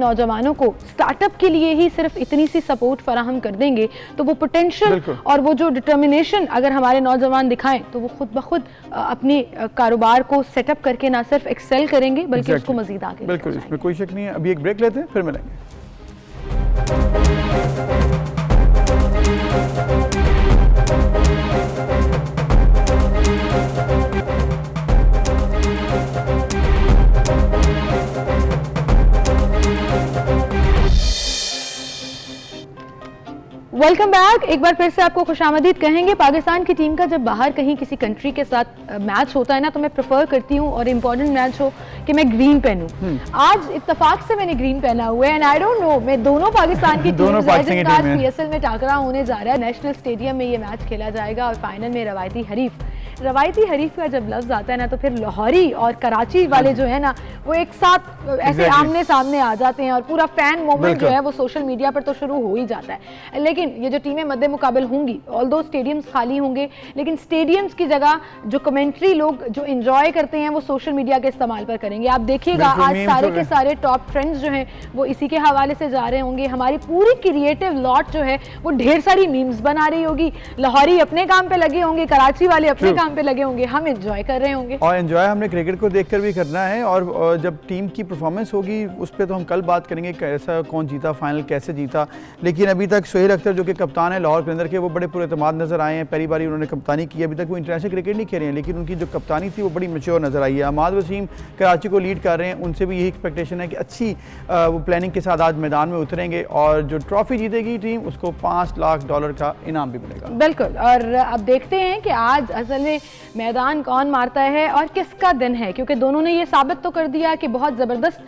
नौजवानों को स्टार्टअप के लिए ही सिर्फ इतनी सी सपोर्ट फराहम कर देंगे तो वो पोटेंशियल और वो जो डिटर्मिनेशन अगर हमारे नौजवान दिखाएं तो वो खुद ब खुद अपनी कारोबार को सेटअप करके ना सिर्फ एक्सेल करेंगे बल्कि उसको मजीद आगे। बिल्कुल, इसमें कोई शक नहीं है। अभी एक ब्रेक लेते हैं, फिर मिलेंगे। Welcome back. एक बार फिर से आपको खुशामदीद कहेंगे। पाकिस्तान की टीम का जब बाहर कहीं किसी कंट्री के साथ मैच होता है ना तो मैं प्रेफर करती हूँ और इम्पोर्टेंट मैच हो कि मैं ग्रीन पहनूं। आज इत्तेफाक से मैंने ग्रीन पहना हुआ है एंड आई डोंट नो, मैं दोनों पाकिस्तान की टीम आज PSL में टाकरा होने जा रहा है। नेशनल स्टेडियम में ये मैच खेला जाएगा और फाइनल में रवायती हरीफ का जब लफ्ज आता है ना तो फिर लाहौरी और कराची वाले जो है ना वो एक साथ ऐसे आमने सामने आ जाते हैं और पूरा फैन मोमेंट जो है वो सोशल मीडिया पर तो शुरू हो ही जाता है। लेकिन ये जो टीमें मद्दे मुकाबल होंगी, ऑल्दो स्टेडियम्स खाली होंगे, लेकिन स्टेडियम्स की जगह जो कमेंट्री लोग जो एंजॉय करते हैं वो सोशल मीडिया के इस्तेमाल पर करेंगे। आप देखिएगा आज सारे के सारे टॉप ट्रेंड्स जो हैं वो इसी के हवाले से जा रहे होंगे। हमारी पूरी क्रिएटिव लॉट जो है वो ढेर सारी मीम्स बना रही होगी, लाहौरी अपने काम पे लगे होंगे, कराची वाले अपने काम पे लगे होंगे, हम एंजॉय कर रहे होंगे। और एंजॉय हमने क्रिकेट को देखकर भी करना है और जब टीम की परफॉर्मेंस होगी उस पर तो हम कल बात करेंगे कैसा कौन जीता, फाइनल कैसे जीता। लेकिन अभी तक सोहेल अख्तर जो कि कप्तान है लाहौर कलंदर के, वो बड़े पुरएतमाद नजर आए हैं। पहली बार उन्होंने कप्तानी की, अभी तक वो इंटरनेशनल क्रिकेट नहीं खेल रहे हैं लेकिन उनकी जो कप्तानी थी वो बड़ी मैच्योर नजर आई है। अहमद वसीम कराची को लीड कर रहे हैं, उनसे भी यही एक्सपेक्टेशन है कि अच्छी वो प्लानिंग के साथ आज मैदान में उतरेंगे और जो ट्रॉफी जीतेगी टीम उसको $5 लाख का इनाम भी मिलेगा। बिल्कुल, और अब देखते हैं कि आज असल असल में मैदान कौन मारता है और किसका दिन है, क्योंकि दोनों ने ये साबित तो कर दिया कि बहुत ज़बरदस्त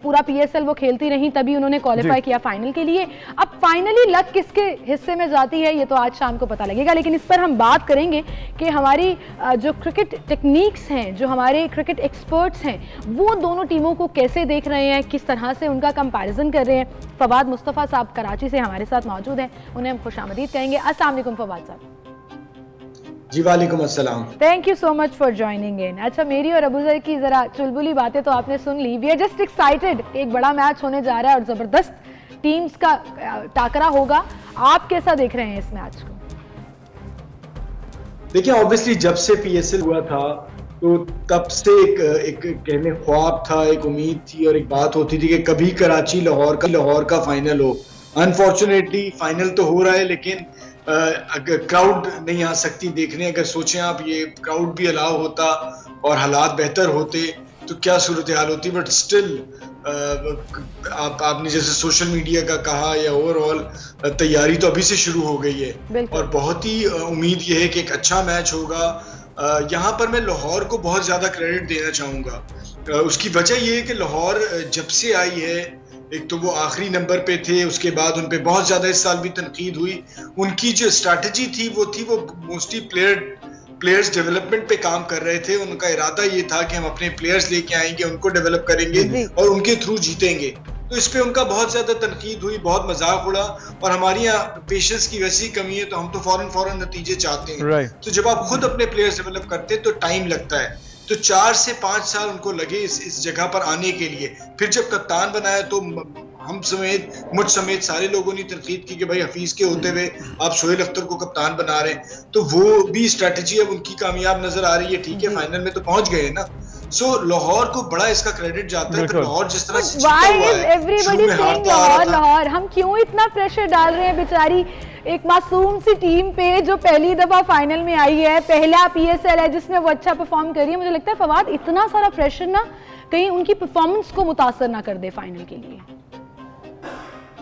पूरा PSL वो खेलती रही, तभी उन्होंने क्वालिफाई किया फाइनल के लिए। अब फाइनली लक किसके हिस्से में जाती है ये तो आज शाम को पता लगेगा, लेकिन इस पर हम बात करेंगे कि हमारी जो क्रिकेट टेक्निक्स हैं, जो हमारे क्रिकेट एक्सपर्ट्स हैं, वो दोनों टीमों को कैसे देख रहे हैं, किस तरह से उनका कंपैरिजन कर रहे हैं। फवाद मुस्तफ़ा साहब कराची से हमारे साथ मौजूद हैं, उन्हें हम खुशामदीद कहेंगे। अस्सलाम वालेकुम फवाद साहब। जी वालेकुम अस्सलाम। Thank you so much for joining in. अच्छा, मेरी और अबूजर की जरा चुलबुली बातें तो आपने सुन ली। वी आर जस्ट एक्साइटेड, एक बड़ा मैच होने जा रहा है और जबरदस्त टीम्स का टाकरा होगा। आप कैसा देख रहे हैं इस मैच को? देखिए, ऑब्वियसली जब से PSL हुआ था तो तब से एक कहने ख्वाब था, एक उम्मीद थी और एक बात होती थी कि कभी कराची लाहौर का फाइनल हो। अनफॉर्चुनेटली फाइनल तो हो रहा है, लेकिन अगर क्राउड नहीं आ सकती देखने। अगर सोचें आप, ये क्राउड भी अलाउ होता और हालात बेहतर होते तो क्या सूरत हाल होती। बट स्टिल आपने जैसे सोशल मीडिया का कहा या ओवरऑल तैयारी तो अभी से शुरू हो गई है और बहुत ही उम्मीद ये है कि एक अच्छा मैच होगा। यहाँ पर मैं लाहौर को बहुत ज़्यादा क्रेडिट देना चाहूँगा। उसकी वजह ये है कि लाहौर जब से आई है, एक तो वो आखिरी नंबर पे थे, उसके बाद उन पे बहुत ज़्यादा इस साल भी तनकीद हुई। उनकी जो स्ट्रैटेजी थी वो मोस्टली प्लेयर्स डेवलपमेंट पे काम कर रहे थे। उनका इरादा ये था कि हम अपने प्लेयर्स लेके आएंगे, उनको डेवलप करेंगे और उनके थ्रू जीतेंगे। तो इस पे उनका बहुत ज़्यादा तनकीद हुई, बहुत मजाक उड़ा और हमारी यहाँ पेशेंस की वैसी कमी है, तो हम तो फौरन नतीजे चाहते हैं। तो जब आप खुद अपने प्लेयर्स डेवलप करते हैं तो टाइम लगता है। तो 4 से 5 साल उनको लगे इस जगह पर आने के लिए। फिर जब कप्तान बनाया तो हम समेत, मुझ समेत सारे लोगों ने तनकीद की कि भाई हफीज के होते हुए आप सोहेल अख्तर को कप्तान बना रहे हैं। तो वो भी स्ट्रेटजी अब उनकी कामयाब नजर आ रही है। ठीक है, फाइनल में तो पहुंच गए ना। सो लाहौर को बड़ा इसका क्रेडिट जाता है। फिर लाहौर जिस तरह से Why is everybody saying Lahore? हम क्यों इतना प्रेशर डाल रहे हैं बेचारी एक मासूम सी टीम पे जो पहली दफा फाइनल में आई है, पहला PSL है जिसमें वो अच्छा परफॉर्म कर रही है। मुझे लगता है फवाद, इतना सारा प्रेशर ना कहीं उनकी परफॉर्मेंस को मुतासर ना कर दे फाइनल के लिए।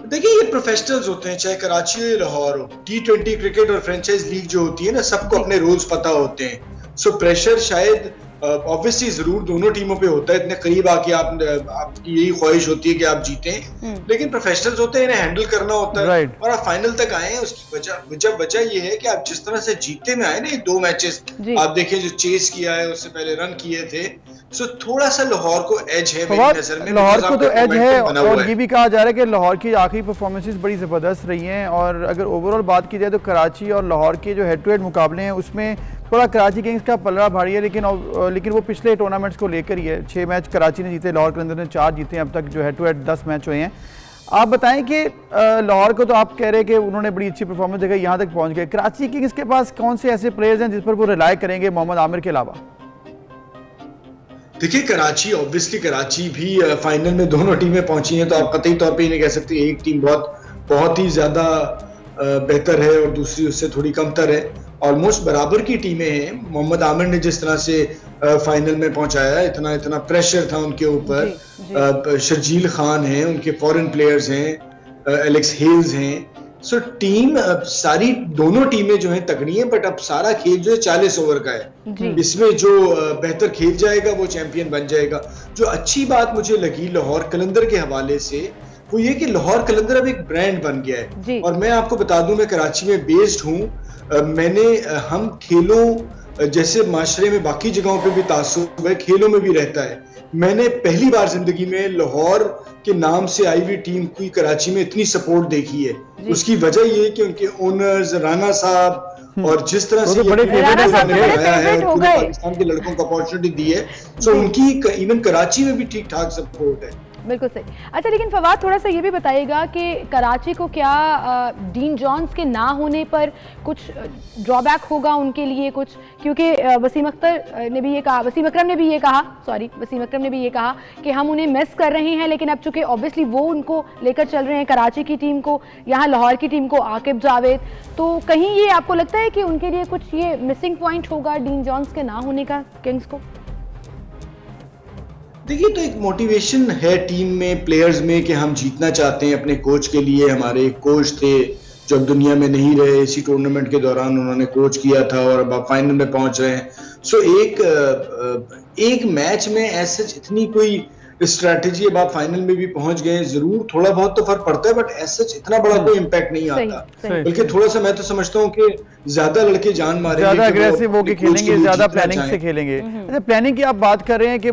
देखिए, ये प्रोफेशनल्स होते हैं, चाहे कराची हो या लाहौर हो। T20 क्रिकेट और फ्रेंचाइज लीग जो होती है ना, सबको अपने रूल्स पता होते हैं। सो प्रेशर शायद ऑब्वियसली जरूर दोनों टीमों पे होता है। इतने करीब आके आपकी यही ख्वाहिश होती है कि आप जीतें, लेकिन प्रोफेशनल्स होते हैं, इन्हें हैंडल करना होता है और आप फाइनल तक आए हैं। उसकी वजह ये है कि आप जिस तरह से जीते में आए ना, 2 मैचेस आप देखिए जो चेस किया है, उससे पहले रन किए थे। सो थोड़ा सा लाहौर को एज है मेरी नजर में। लाहौर को तो एज है और ये भी कहा जा रहा है कि लाहौर की आखिरी परफॉर्मेंसेस बड़ी ज़बरदस्त रही हैं। और अगर ओवरऑल बात की जाए तो कराची और लाहौर के जो हेड टू हेड मुकाबले हैं उसमें थोड़ा कराची किंग्स का पलड़ा भारी है, लेकिन वो पिछले टूर्नामेंट्स को लेकर ही है। 6 मैच कराची ने जीते, लाहौर कलंदर ने 4 जीते अब तक, जो हेड टू हेड 10 मैच हुए हैं। आप बताएं कि लाहौर को तो आप कह रहे हैं कि उन्होंने बड़ी अच्छी परफॉर्मेंस देखा, यहाँ तक पहुँच गए। कराची किंग्स के पास कौन से ऐसे प्लेयर्स हैं जिस पर वो रिलाय करेंगे मोहम्मद आमिर के अलावा? देखिए, कराची भी फाइनल में दोनों टीमें पहुंची हैं, तो आप कतई तौर पे ये नहीं कह सकते एक टीम बहुत ही ज्यादा बेहतर है और दूसरी उससे थोड़ी कमतर है। ऑलमोस्ट बराबर की टीमें हैं। मोहम्मद आमिर ने जिस तरह से फाइनल में पहुंचाया, इतना प्रेशर था उनके ऊपर। शर्जील खान हैं, उनके फॉरेन प्लेयर्स हैं, एलेक्स हेल्स हैं। सो टीम सारी दोनों टीमें जो हैं तगड़ी हैं, बट अब सारा खेल जो है 40 ओवर का है। इसमें जो बेहतर खेल जाएगा वो चैंपियन बन जाएगा। जो अच्छी बात मुझे लगी लाहौर कलंदर के हवाले से वो ये कि लाहौर कलंदर अब एक ब्रांड बन गया है। और मैं आपको बता दूं, मैं कराची में बेस्ड हूँ। हम खेलों जैसे माशरे में बाकी जगहों पे भी तासुब है, खेलों में भी रहता है। मैंने पहली बार जिंदगी में लाहौर के नाम से आई हुई टीम की कराची में इतनी सपोर्ट देखी है। उसकी वजह ये है कि उनके ओनर्स राना साहब और जिस तरह से पाकिस्तान के लड़कों को अपॉर्चुनिटी दी है, सो उनकी इवन कराची में भी ठीक ठाक सपोर्ट है। बिल्कुल सही। अच्छा, लेकिन फवाद थोड़ा सा ये भी बताइएगा कि कराची को क्या डीन जॉन्स के ना होने पर कुछ ड्रॉबैक होगा उनके लिए कुछ, क्योंकि वसीम अक्रम ने भी ये कहा कि हम उन्हें मिस कर रहे हैं, लेकिन अब चूंकि ऑब्वियसली वो उनको लेकर चल रहे हैं कराची की टीम को, यहाँ लाहौर की टीम को आकिब जावेद, तो कहीं ये आपको लगता है कि उनके लिए कुछ ये मिसिंग पॉइंट होगा डीन जॉन्स के ना होने का किंग्स को? देखिए, तो एक मोटिवेशन है टीम में, प्लेयर्स में कि हम जीतना चाहते हैं अपने कोच के लिए। हमारे कोच थे जो अब दुनिया में नहीं रहे, इसी टूर्नामेंट के दौरान उन्होंने कोच किया था और अब आप फाइनल में पहुंच रहे हैं। सो एक मैच में ऐसे इतनी कोई स्ट्रैटेजी, अब आप फाइनल में भी पहुंच गए, जरूर थोड़ा बहुत तो फर्क पड़ता है, बट ऐसा इतना बड़ा कोई इम्पैक्ट नहीं आता। बल्कि थोड़ा सा मैं तो समझता हूँ कि ज्यादा लड़के जान मारेंगे, ज्यादा अग्रेसिव होकर खेलेंगे, ज्यादा प्लानिंग से खेलेंगे। अच्छा, प्लानिंग की आप बात कर रहे हैं कि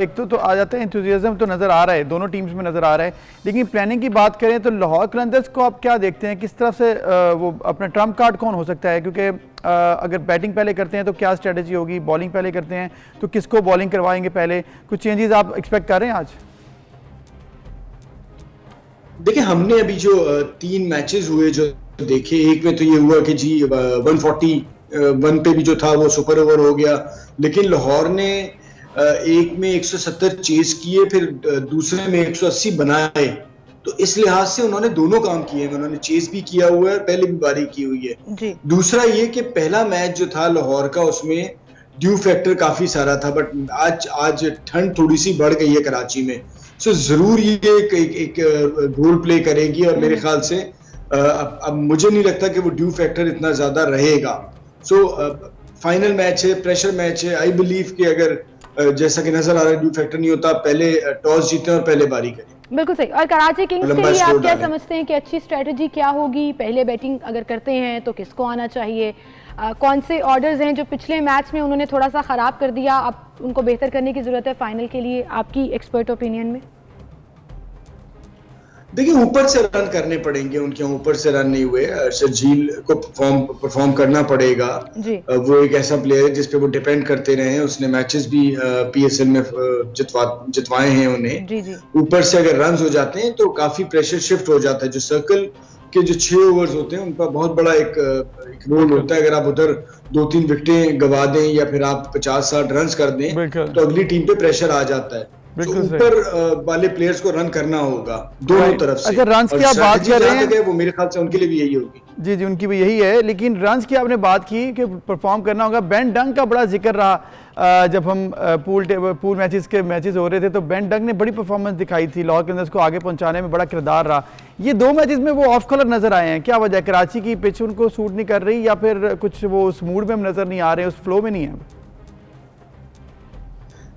एक तो आ जाता है, एंथुसियाज्म तो नजर आ रहा है, दोनों टीम्स में नजर आ रहा है, लेकिन प्लानिंग की बात करें तो लाहौर कलंदर्स को आप क्या देखते हैं, किस तरफ से वो अपना ट्रम्प कार्ड कौन हो सकता है? क्योंकि अगर बैटिंग पहले करते हैं तो क्या स्ट्रेटजी होगी, बॉलिंग पहले करते हैं तो किसको बॉलिंग करवाएंगे पहले, कुछ चेंजेस आप एक्सपेक्ट कर रहे हैं आज? देखिए, हमने अभी जो 3 मैचेस हुए जो देखे, एक में तो ये हुआ कि जी 141 पे भी जो था वो सुपर ओवर हो गया, लेकिन लाहौर ने एक में 170 चेस किए, फिर दूसरे में 180 बनाए। तो इस लिहाज से उन्होंने दोनों काम किए हैं, उन्होंने चेस भी किया हुआ है, पहले भी बारी की हुई है जी। दूसरा ये कि पहला मैच जो था लाहौर का, उसमें ड्यू फैक्टर काफी सारा था, बट आज ठंड थोड़ी सी बढ़ गई है कराची में, सो जरूर ये एक रोल प्ले करेगी। और मेरे ख्याल से अब मुझे नहीं लगता कि वो ड्यू फैक्टर इतना ज्यादा रहेगा। सो फाइनल मैच है, प्रेशर मैच है, आई बिलीव कि अगर जैसा कि नजर आ रहा है ड्यू फैक्टर नहीं होता, पहले टॉस जीते और पहले बारी करें। बिल्कुल सही। और कराची किंग्स के लिए आप क्या समझते हैं कि अच्छी स्ट्रेटजी क्या होगी? पहले बैटिंग अगर करते हैं तो किसको आना चाहिए? कौन से ऑर्डर्स हैं जो पिछले मैच में उन्होंने थोड़ा सा खराब कर दिया, अब उनको बेहतर करने की जरूरत है फाइनल के लिए, आपकी एक्सपर्ट ओपिनियन में? देखिए, ऊपर से रन करने पड़ेंगे, उनके ऊपर से रन नहीं हुए। शर्जील को परफॉर्म करना पड़ेगा जी। वो एक ऐसा प्लेयर है जिस पे वो डिपेंड करते रहे हैं, उसने मैचेस भी पीएसएल में जितवाए हैं उन्हें। ऊपर से अगर रन हो जाते हैं तो काफी प्रेशर शिफ्ट हो जाता है। जो सर्कल के जो 6 ओवर्स होते हैं उनका बहुत बड़ा एक रोल होता है। अगर आप उधर 2-3 विकेटें गवा दें या फिर आप 50-60 रन कर दें तो अगली टीम पे प्रेशर आ जाता है। तो ऊपर वाले प्लेयर्स को रन करना होगा दोनों तरफ से। अच्छा, रन्स की आप बात कर रहे हैं, वो मेरे ख्याल से उनके लिए भी यही होगी। जी जी, उनकी भी यही है, लेकिन रन्स की आपने बात की कि परफॉर्म करना होगा। बेन डंग का बड़ा जिक्र रहा जब हम पूल मैचेस हो रहे थे, तो बेन डंग ने बड़ी परफॉर्मेंस दिखाई थी, लाहौर कलंदर्स को आगे पहुंचाने में बड़ा किरदार रहा। ये 2 मैचेस में वो ऑफ कलर नजर आए हैं, क्या वजह? कराची की पिच उनको सूट नहीं कर रही या फिर कुछ वो उस मूड में नजर नहीं आ रहे, उस फ्लो में नहीं है?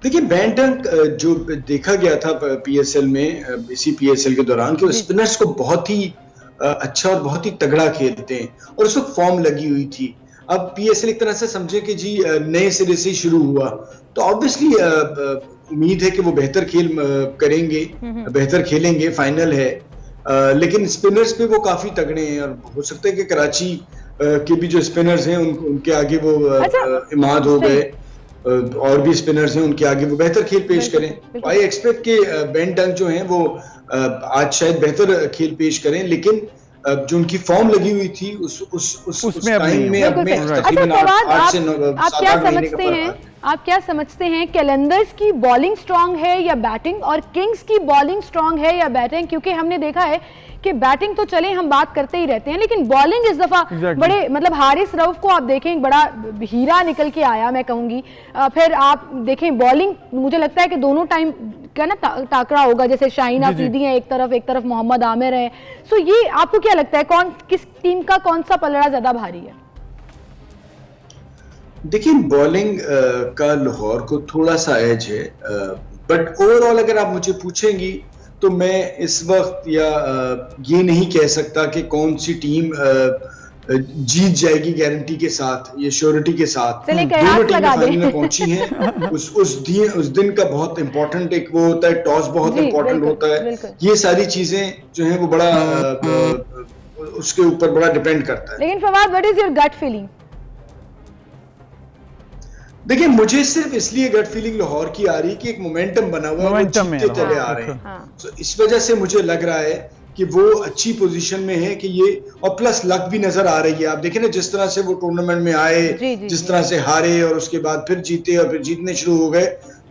देखिए, बेन डंग जो देखा गया था पीएसएल में, इसी पीएसएल के दौरान, कि स्पिनर्स को बहुत ही अच्छा और बहुत ही तगड़ा खेलते हैं और उस वक्त फॉर्म लगी हुई थी। अब पीएसएल एक तरह से समझे कि जी नए सिरे से शुरू हुआ, तो ऑब्वियसली उम्मीद है कि वो बेहतर खेल करेंगे, बेहतर खेलेंगे, फाइनल है। लेकिन स्पिनर्स पे वो काफी तगड़े हैं और हो सकता है कि कराची के भी जो स्पिनर्स हैं उनके आगे वो इमाद हो गए, और भी स्पिनर्स हैं उनके आगे वो बेहतर खेल पेश करें। आई एक्सपेक्ट कि बेन डंग जो हैं वो आज शायद बेहतर खेल पेश करें, लेकिन जो उनकी फॉर्म लगी हुई थी उस टाइम में अब में तकरीबन 8 से 7-8 महीने का फर्क है। आप क्या समझते हैं, कलंदर्स की बॉलिंग स्ट्रांग है या बैटिंग, और किंग्स की बॉलिंग स्ट्रांग है या बैटिंग? क्योंकि हमने देखा है कि बैटिंग तो चले हम बात करते ही रहते हैं, लेकिन बॉलिंग इस दफा बड़े, मतलब हारिस रऊफ को आप देखें, बड़ा हीरा निकल के आया मैं कहूंगी। फिर आप देखें बॉलिंग, मुझे लगता है कि दोनों टाइम क्या ना टाकरा होगा, जैसे शाहीन आफरीदी है एक तरफ मोहम्मद आमिर है। सो ये आपको क्या लगता है, किस टीम का कौन सा पलड़ा ज्यादा भारी है? देखिए, बॉलिंग का लाहौर को थोड़ा सा एज है, बट ओवरऑल अगर आप मुझे पूछेंगी तो मैं इस वक्त या ये नहीं कह सकता कि कौन सी टीम जीत जाएगी गारंटी के साथ, ये श्योरिटी के साथ। दोनों टीमें फाइनल में पहुंची हैं। उस दिन का बहुत इंपॉर्टेंट एक वो होता है, टॉस बहुत इंपॉर्टेंट होता है। ये सारी चीजें जो है वो बड़ा उसके ऊपर बड़ा डिपेंड करता है। लेकिन Fawad, what is your gut feeling? देखिए, मुझे सिर्फ इसलिए गट फीलिंग लाहौर की आ रही कि एक मोमेंटम बना हुआ है, वो जीतते चले आ रहे हैं। तो इस वजह से मुझे लग रहा है कि वो अच्छी पोजीशन में है कि ये, और प्लस लक भी नजर आ रही है। आप देखें ना जिस तरह से वो टूर्नामेंट में आए, जिस तरह से हारे और उसके बाद फिर जीते और फिर जीतने शुरू हो गए,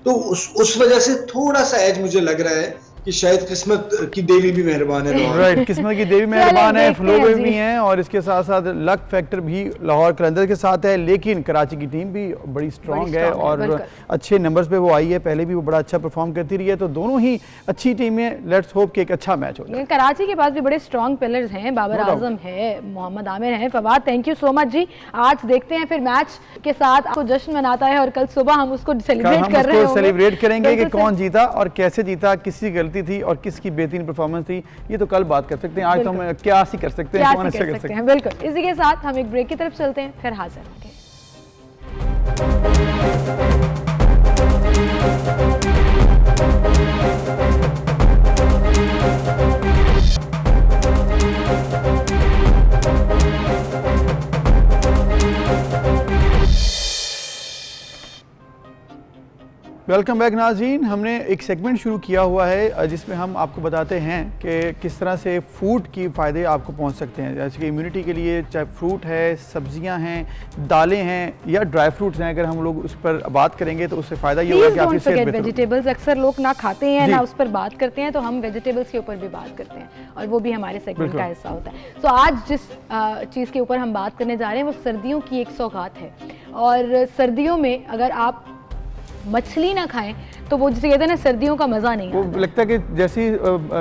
तो उस वजह से थोड़ा सा एज मुझे लग रहा है कि शायद किस्मत की देवी भी मेहरबान है। राइट, किस्मत की देवी मेहरबान है, फ्लो में भी हैं और इसके साथ साथ लक फैक्टर भी लाहौर कलंदर के साथ है, लेकिन कराची की टीम भी बड़ी स्ट्रॉन्ग है और अच्छे नंबर्स पे वो आई है, पहले भी वो बड़ा अच्छा परफॉर्म करती रही है, तो दोनों ही अच्छी टीमें, लेट्स होप कि एक अच्छा मैच हो जाए। कराची के पास भी बड़े स्ट्रॉन्ग पिलर्स हैं, बाबर आजम है, मोहम्मद आमिर है, Fawad, thank you so much जी। आज देखते हैं फिर मैच के साथ आपको जश्न मनाता है और कल सुबह हम उसको सेलिब्रेट कर रहे हैं, सेलिब्रेट करेंगे कि कौन जीता और कैसे जीता, किसकी गलती थी और किसकी बेहतरीन परफॉर्मेंस थी, ये तो कल बात कर सकते हैं। आज तो हम क्या ही कर सकते हैं, कौन अच्छा कर सकते हैं। बिल्कुल, इसी के साथ हम एक ब्रेक की तरफ चलते हैं, फिर हाजिर होंगे। वेलकम बैक नाज़रीन। हमने एक सेगमेंट शुरू किया हुआ है जिसमें हम आपको बताते हैं कि किस तरह से फूड की फ़ायदे आपको पहुंच सकते हैं, जैसे कि इम्यूनिटी के लिए, चाहे फ्रूट है, सब्जियां हैं, दालें हैं या ड्राई फ्रूट्स हैं, अगर हम लोग उस पर बात करेंगे तो उससे फ़ायदा ये होगा कि आपकी सेहत बेहतर। वेजिटेबल्स अक्सर लोग ना खाते हैं ना उस पर बात करते हैं, तो हम वेजिटेबल्स के ऊपर भी बात करते हैं और वो भी हमारे सेगमेंट का हिस्सा होता है। तो आज जिस चीज़ के ऊपर हम बात करने जा रहे हैं वो सर्दियों की एक सौगात है, और सर्दियों में अगर आप मछली ना खाएं तो वो जिसे कहते हैं ना, सर्दियों का मज़ा नहीं आता। वो लगता है कि जैसी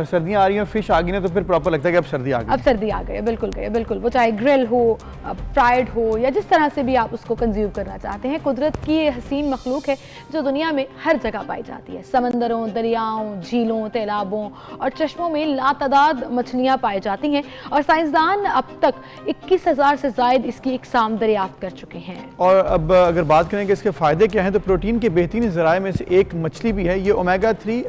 सर्दियाँ आ रही हैं, फिश आ गई ना, तो फिर प्रॉपर लगता है कि अब सर्दी आ गई। अब सर्दी आ गई, बिल्कुल गई, बिल्कुल। वो चाहे ग्रिल हो, फ्राइड हो, या जिस तरह से भी आप उसको कंज्यूम करना चाहते हैं। कुदरत की ये हसीन मखलूक है जो दुनिया में हर जगह पाई जाती है। समंदरों, दरियाओं, झीलों, तालाबों और चश्मों में लातादाद मछलियाँ पाई जाती हैं और साइंसदान अब तक 21,000 से ज़ायद इसकी इकसाम दरियाफ्त कर चुके हैं। और अब अगर बात करें कि इसके फ़ायदे क्या हैं, तो प्रोटीन के बेहतरीन ज़राए में से एक मछली भी है। ये ओमेगा 3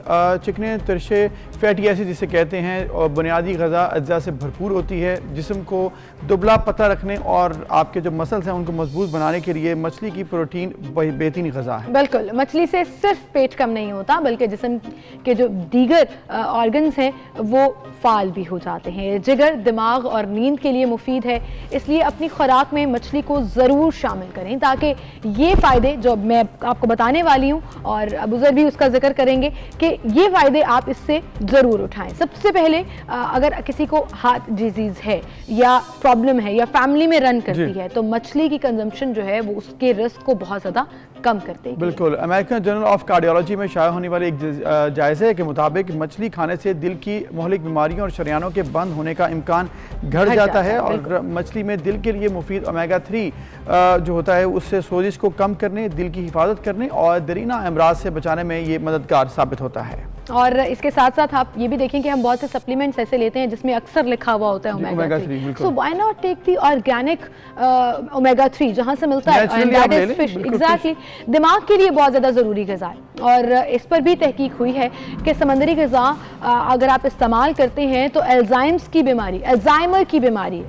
चिकने तिरछे फैटी एसिड जिसे कहते हैं और बुनियादी ग़ज़ा अज्जा से भरपूर होती है। जिस्म को दुबला पतला रखने और आपके जो मसल्स हैं उनको मजबूत बनाने के लिए मछली की प्रोटीन बेहतरीन ग़ज़ा है। बिल्कुल, मछली से सिर्फ पेट कम नहीं होता बल्कि जिस्म के जो दीगर ऑर्गन्स हैं वो फाल भी हो जाते हैं। जिगर, दिमाग और नींद के लिए मुफीद है, इसलिए अपनी खुराक में मछली को ज़रूर शामिल करें ताकि ये फ़ायदे जो मैं आपको बताने वाली हूँ और अबूज़र भी उसका जिक्र करेंगे कि ये फ़ायदे आप इससे ज़रूर उठाएं। सबसे पहले अगर किसी को हार्ट डिजीज़ है या प्रॉब्लम है या फैमिली में रन करती है तो मछली की कंजम्पशन जो है वो उसके रिस्क को बहुत ज़्यादा कम कर देगी। बिल्कुल, अमेरिकन जर्नल ऑफ कार्डियोलॉजी में शाया होने वाले एक जायजे के मुताबिक मछली खाने से दिल की मोहलिक बीमारियों और शरियानों के बंद होने का इम्कान घट जाता है और मछली में दिल के लिए मुफीद ओमेगा 3 जो होता है उससे सोजिश को कम करने, दिल की हिफाजत करने और दरीना अमराज से बचाने में ये मददगार साबित होता है। और इसके साथ साथ आप ये भी देखें कि हम बहुत से सप्लीमेंट्स ऐसे लेते हैं जिसमें अक्सर लिखा हुआ होता है omega 3। So why not take the organic omega 3 जहां से मिलता है, and that is fish. Exactly, दिमाग के लिए बहुत ज़्यादा ज़रूरी ग़िज़ा है और इस पर भी तहकीक हुई है कि समंदरी ग़िज़ा अगर आप इस्तेमाल करते हैं तो अल्जाइमर्स की बीमारी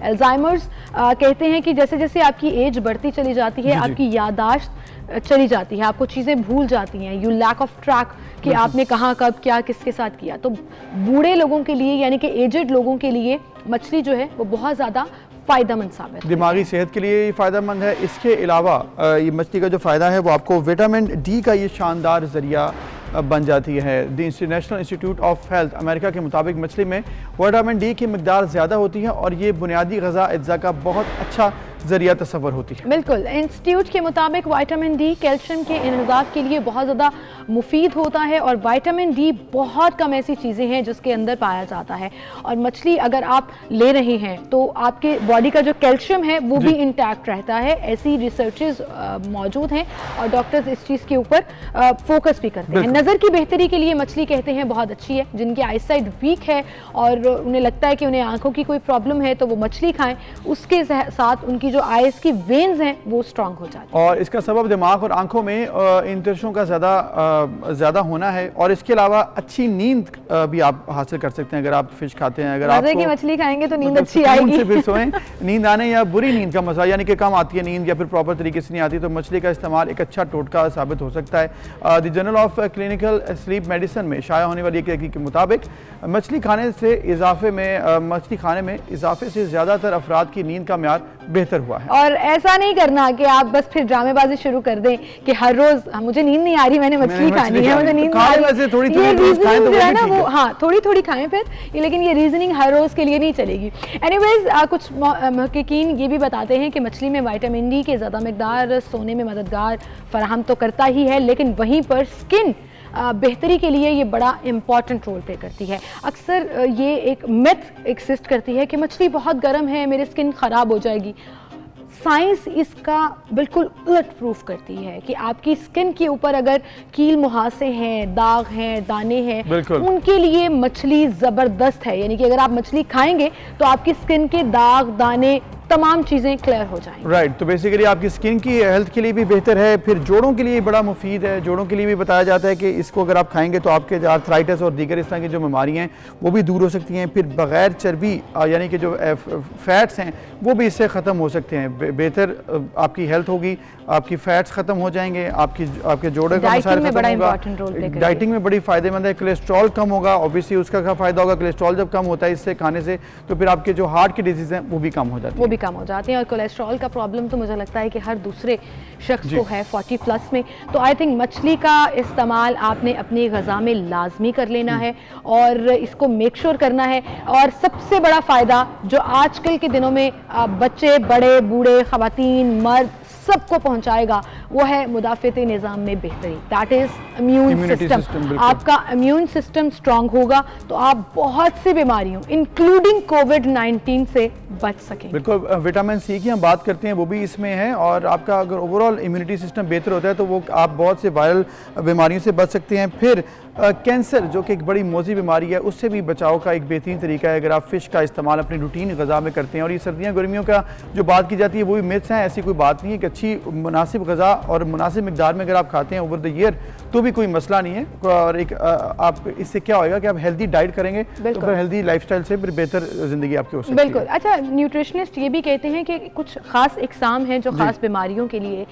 अल्जाइमर्स कहते हैं कि जैसे जैसे आपकी एज बढ़ती चली जाती है आपकी याददाश्त चली जाती है, आपको चीज़ें भूल जाती हैं, यू लैक ऑफ ट्रैक कि आपने कहाँ कब क्या किसके साथ किया। तो बूढ़े लोगों के लिए यानी कि एजेड लोगों के लिए मछली जो है वो बहुत ज़्यादा फ़ायदेमंद साबित है, दिमागी सेहत के लिए फ़ायदेमंद है। इसके अलावा ये मछली का जो फ़ायदा है वो आपको विटामिन डी का ये शानदार ज़रिया बन जाती है। The international institute of health America के मुताबिक मछली में विटामिन डी की मिकदार ज़्यादा होती है और ये बुनियादी ग़ज़ा अज्जा का बहुत अच्छा ज़रिया तस्वर होती है। बिल्कुल, इंस्टीट्यूट के मुताबिक विटामिन डी कैल्शियम के इंतज़ाम के लिए बहुत ज़्यादा मुफीद होता है और विटामिन डी बहुत कम ऐसी चीज़ें हैं जिसके अंदर पाया जाता है और मछली अगर आप ले रहे हैं तो आपके बॉडी का जो कैल्शियम है वो भी इंटैक्ट रहता है। ऐसी रिसर्चेस मौजूद हैं और डॉक्टर्स इस चीज़ के ऊपर फोकस भी करते हैं। नज़र की बेहतरी के लिए मछली कहते हैं बहुत अच्छी है। जिनकी आईसाइट वीक है और उन्हें लगता है कि उन्हें आंखों की कोई प्रॉब्लम है तो वो मछली खाएं, उसके साथ उनकी जो आइस की वेन्स हैं वो स्ट्रांग हो जाती है। और इसका सबब दिमाग और आंखों में इन तिरछों का ज़्यादा होना है और इसके अलावा अच्छी नींद भी आप हासिल कर सकते हैं अगर आप फिश खाते हैं। अगर आप मछली खाएंगे तो नींद अच्छी आएगी। फिर सोएं, नींद आने या बुरी नींद का मसला यानी कि कम आती है नींद या फिर प्रॉपर तरीके से नहीं आती तो मछली का इस्तेमाल एक अच्छा टोटका साबित हो सकता है। The journal of clinical sleep medicine में शाया होने वाली एक तहकीक के मुताबिक मछली खाने में इजाफे से ज़्यादातर अफराद की नींद का म्यार बेहतर हुआ है। और ऐसा नहीं करना कि आप बस फिर ड्रामेबाजी शुरू कर दें कि हर रोज मुझे नींद नहीं आ रही, मैंने मछली खानी है, मुझे नींद नहीं आ रही, थोड़ी ये रीजनिंग जो है ना वो, है। हाँ थोड़ी थोड़ी खाएं फिर, लेकिन ये रीजनिंग हर रोज के लिए नहीं चलेगी। एनीवेज कुछ महक़क़ीन ये भी बताते हैं कि मछली में विटामिन डी के ज़्यादा मकदार सोने में मददगार फराहम तो करता ही है, लेकिन वहीं पर स्किन बेहतरी के लिए ये बड़ा इम्पॉर्टेंट रोल प्ले करती है। अक्सर ये एक मिथ एक्सिस्ट करती है कि मछली बहुत गर्म है, मेरी स्किन ख़राब हो जाएगी। साइंस इसका बिल्कुल उलट प्रूफ करती है कि आपकी स्किन के ऊपर अगर कील मुहासे हैं, दाग हैं, दाने हैं, उनके लिए मछली ज़बरदस्त है। यानी कि अगर आप मछली खाएंगे तो आपकी स्किन के दाग, दाने, तमाम चीज़ें क्लियर हो जाएंगी। राइट, तो बेसिकली आपकी स्किन की हेल्थ के लिए भी बेहतर है, फिर जोड़ों के लिए बड़ा मुफीद है। जोड़ों के लिए भी बताया जाता है कि इसको अगर आप खाएंगे तो आपके जो आर्थराइटिस और दीगर इस तरह की जो बीमारियां हैं वो भी दूर हो सकती हैं। फिर बग़ैर चर्बी यानी कि जो फैट्स हैं वो भी इससे ख़त्म हो सकते हैं। बेहतर आपकी हेल्थ होगी, आपकी फैट्स ख़त्म हो जाएंगे, आपके जोड़ों का मसाइल खत्म होगा। डाइटिंग में बड़ी फ़ायदेमंद है। कोलेस्ट्रॉल कम होगा, ऑब्वियसली उसका क्या फ़ायदा होगा, कोलेस्ट्रॉल जब कम होता है इससे खाने से तो फिर आपके जो हार्ट की डिजीज़ हैं वो भी कम हो जाती है, कम हो जाती हैं। और कोलेस्ट्रॉल का प्रॉब्लम तो मुझे लगता है कि हर दूसरे शख्स को है 40 प्लस में। तो आई थिंक मछली का इस्तेमाल आपने अपनी ग़िज़ा में लाजमी कर लेना है और इसको मेक श्योर करना है। और सबसे बड़ा फ़ायदा जो आजकल के दिनों में बच्चे, बड़े, बूढ़े, ख़वातीन, मर्द सबको पहुंचाएगा वो है मुदाफ़ाती निज़ाम में बेहतरी। That is immune system. आपका इम्यून सिस्टम स्ट्रांग होगा तो आप बहुत सी बीमारियों इंक्लूडिंग कोविड-19 से बच सकेंगे। बिल्कुल, विटामिन सी की हम बात करते हैं वो भी इसमें है। और आपका अगर ओवरऑल इम्यूनिटी सिस्टम बेहतर होता है तो वो आप बहुत से वायरल बीमारियों से बच सकते हैं। फिर कैंसर जो कि एक बड़ी मौजी बीमारी है उससे भी बचाव का एक बेहतरीन तरीका है अगर आप फ़िश का इस्तेमाल अपनी रूटीन ग़िज़ा में करते हैं। और ये सर्दियाँ गर्मियों का जो बात की जाती है वो भी मिथ्स हैं, ऐसी कोई बात नहीं है कि अच्छी मुनासिब ग़िज़ा और मुनासिब मकदार में अगर आप खाते हैं ओवर द ईयर तो भी कोई मसला नहीं है। और एक आप इससे क्या होएगा कि आप हेल्दी डाइट करेंगे तो फिर हेल्दी लाइफस्टाइल से फिर बेहतर ज़िंदगी आपकी हो सकती है। बिल्कुल। अच्छा, न्यूट्रिशनिस्ट ये भी कहते हैं कि कुछ ख़ास इक़साम हैं जो ख़ास बीमारियों के लिए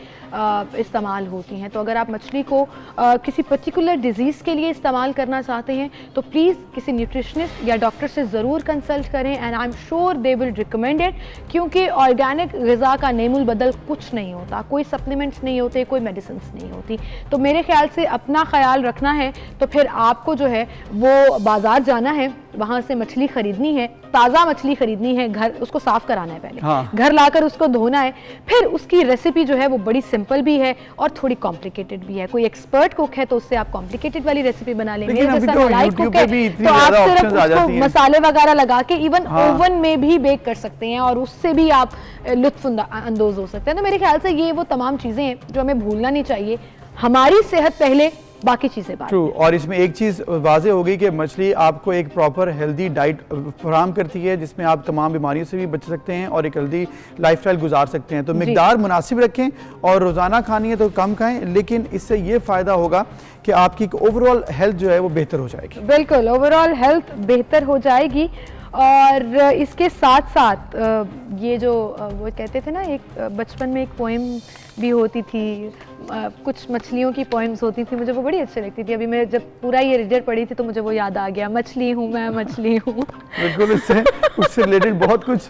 इस्तेमाल होती हैं। तो अगर आप मछली को किसी पर्टिकुलर डिजीज़ के लिए इस्तेमाल करना चाहते हैं तो प्लीज़ किसी न्यूट्रिशनिस्ट या डॉक्टर से ज़रूर कंसल्ट करें and I am sure they will recommend it. क्योंकि ऑर्गेनिक ग़िज़ा का नेमुल बदल कुछ नहीं होता, कोई सप्लीमेंट्स नहीं होते, कोई मेडिसिन नहीं होती। तो मेरे ख्याल से अपना ख्याल रखना है तो फिर आपको जो है वो बाज़ार जाना है, वहाँ से मछली ख़रीदनी है, ताज़ा मछली ख़रीदनी है, घर उसको साफ़ कराना है पहले, घर लाकर उसको धोना है। फिर उसकी रेसिपी जो है वो बड़ी सिंपल भी है और थोड़ी कॉम्प्लिकेटेड भी है। कोई एक्सपर्ट कुक है तो उससे आप कॉम्प्लिकेटेड वाली रेसिपी बना लेंगे, जैसा मलाई कुक है तो आप सिर्फ उसको मसाले वगैरह लगा के इवन ओवन में भी बेक कर सकते हैं और उससे भी आप लुत्फ अंदोज हो सकते हैं। तो मेरे ख्याल से ये वो तमाम चीज़ें हैं जो हमें भूलना नहीं चाहिए। हमारी सेहत पहले, बाकी चीज़ें बाद। ट्रू। और इसमें एक चीज़ वाज़े हो गई कि मछली आपको एक प्रॉपर हेल्दी डाइट फराहम करती है जिसमें आप तमाम बीमारियों से भी बच सकते हैं और एक हेल्दी लाइफस्टाइल गुजार सकते हैं। तो मिकदार मुनासिब रखें और रोज़ाना खानी है तो कम खाएं, लेकिन इससे ये फ़ायदा होगा कि आपकी ओवरऑल हेल्थ जो है वो बेहतर हो जाएगी। बिल्कुल, ओवरऑल हेल्थ बेहतर हो जाएगी। और इसके साथ साथ ये जो वो कहते थे ना, एक बचपन में एक पोएम भी होती थी, कुछ मछलियों की पोएम्स होती थी, मुझे वो बड़ी अच्छी लगती थी। अभी मैं जब पूरा ये रीडर पढ़ी थी तो मुझे वो याद आ गया, मछली हूँ मैं, मछली हूँ। बिल्कुल, उससे रिलेटेड बहुत कुछ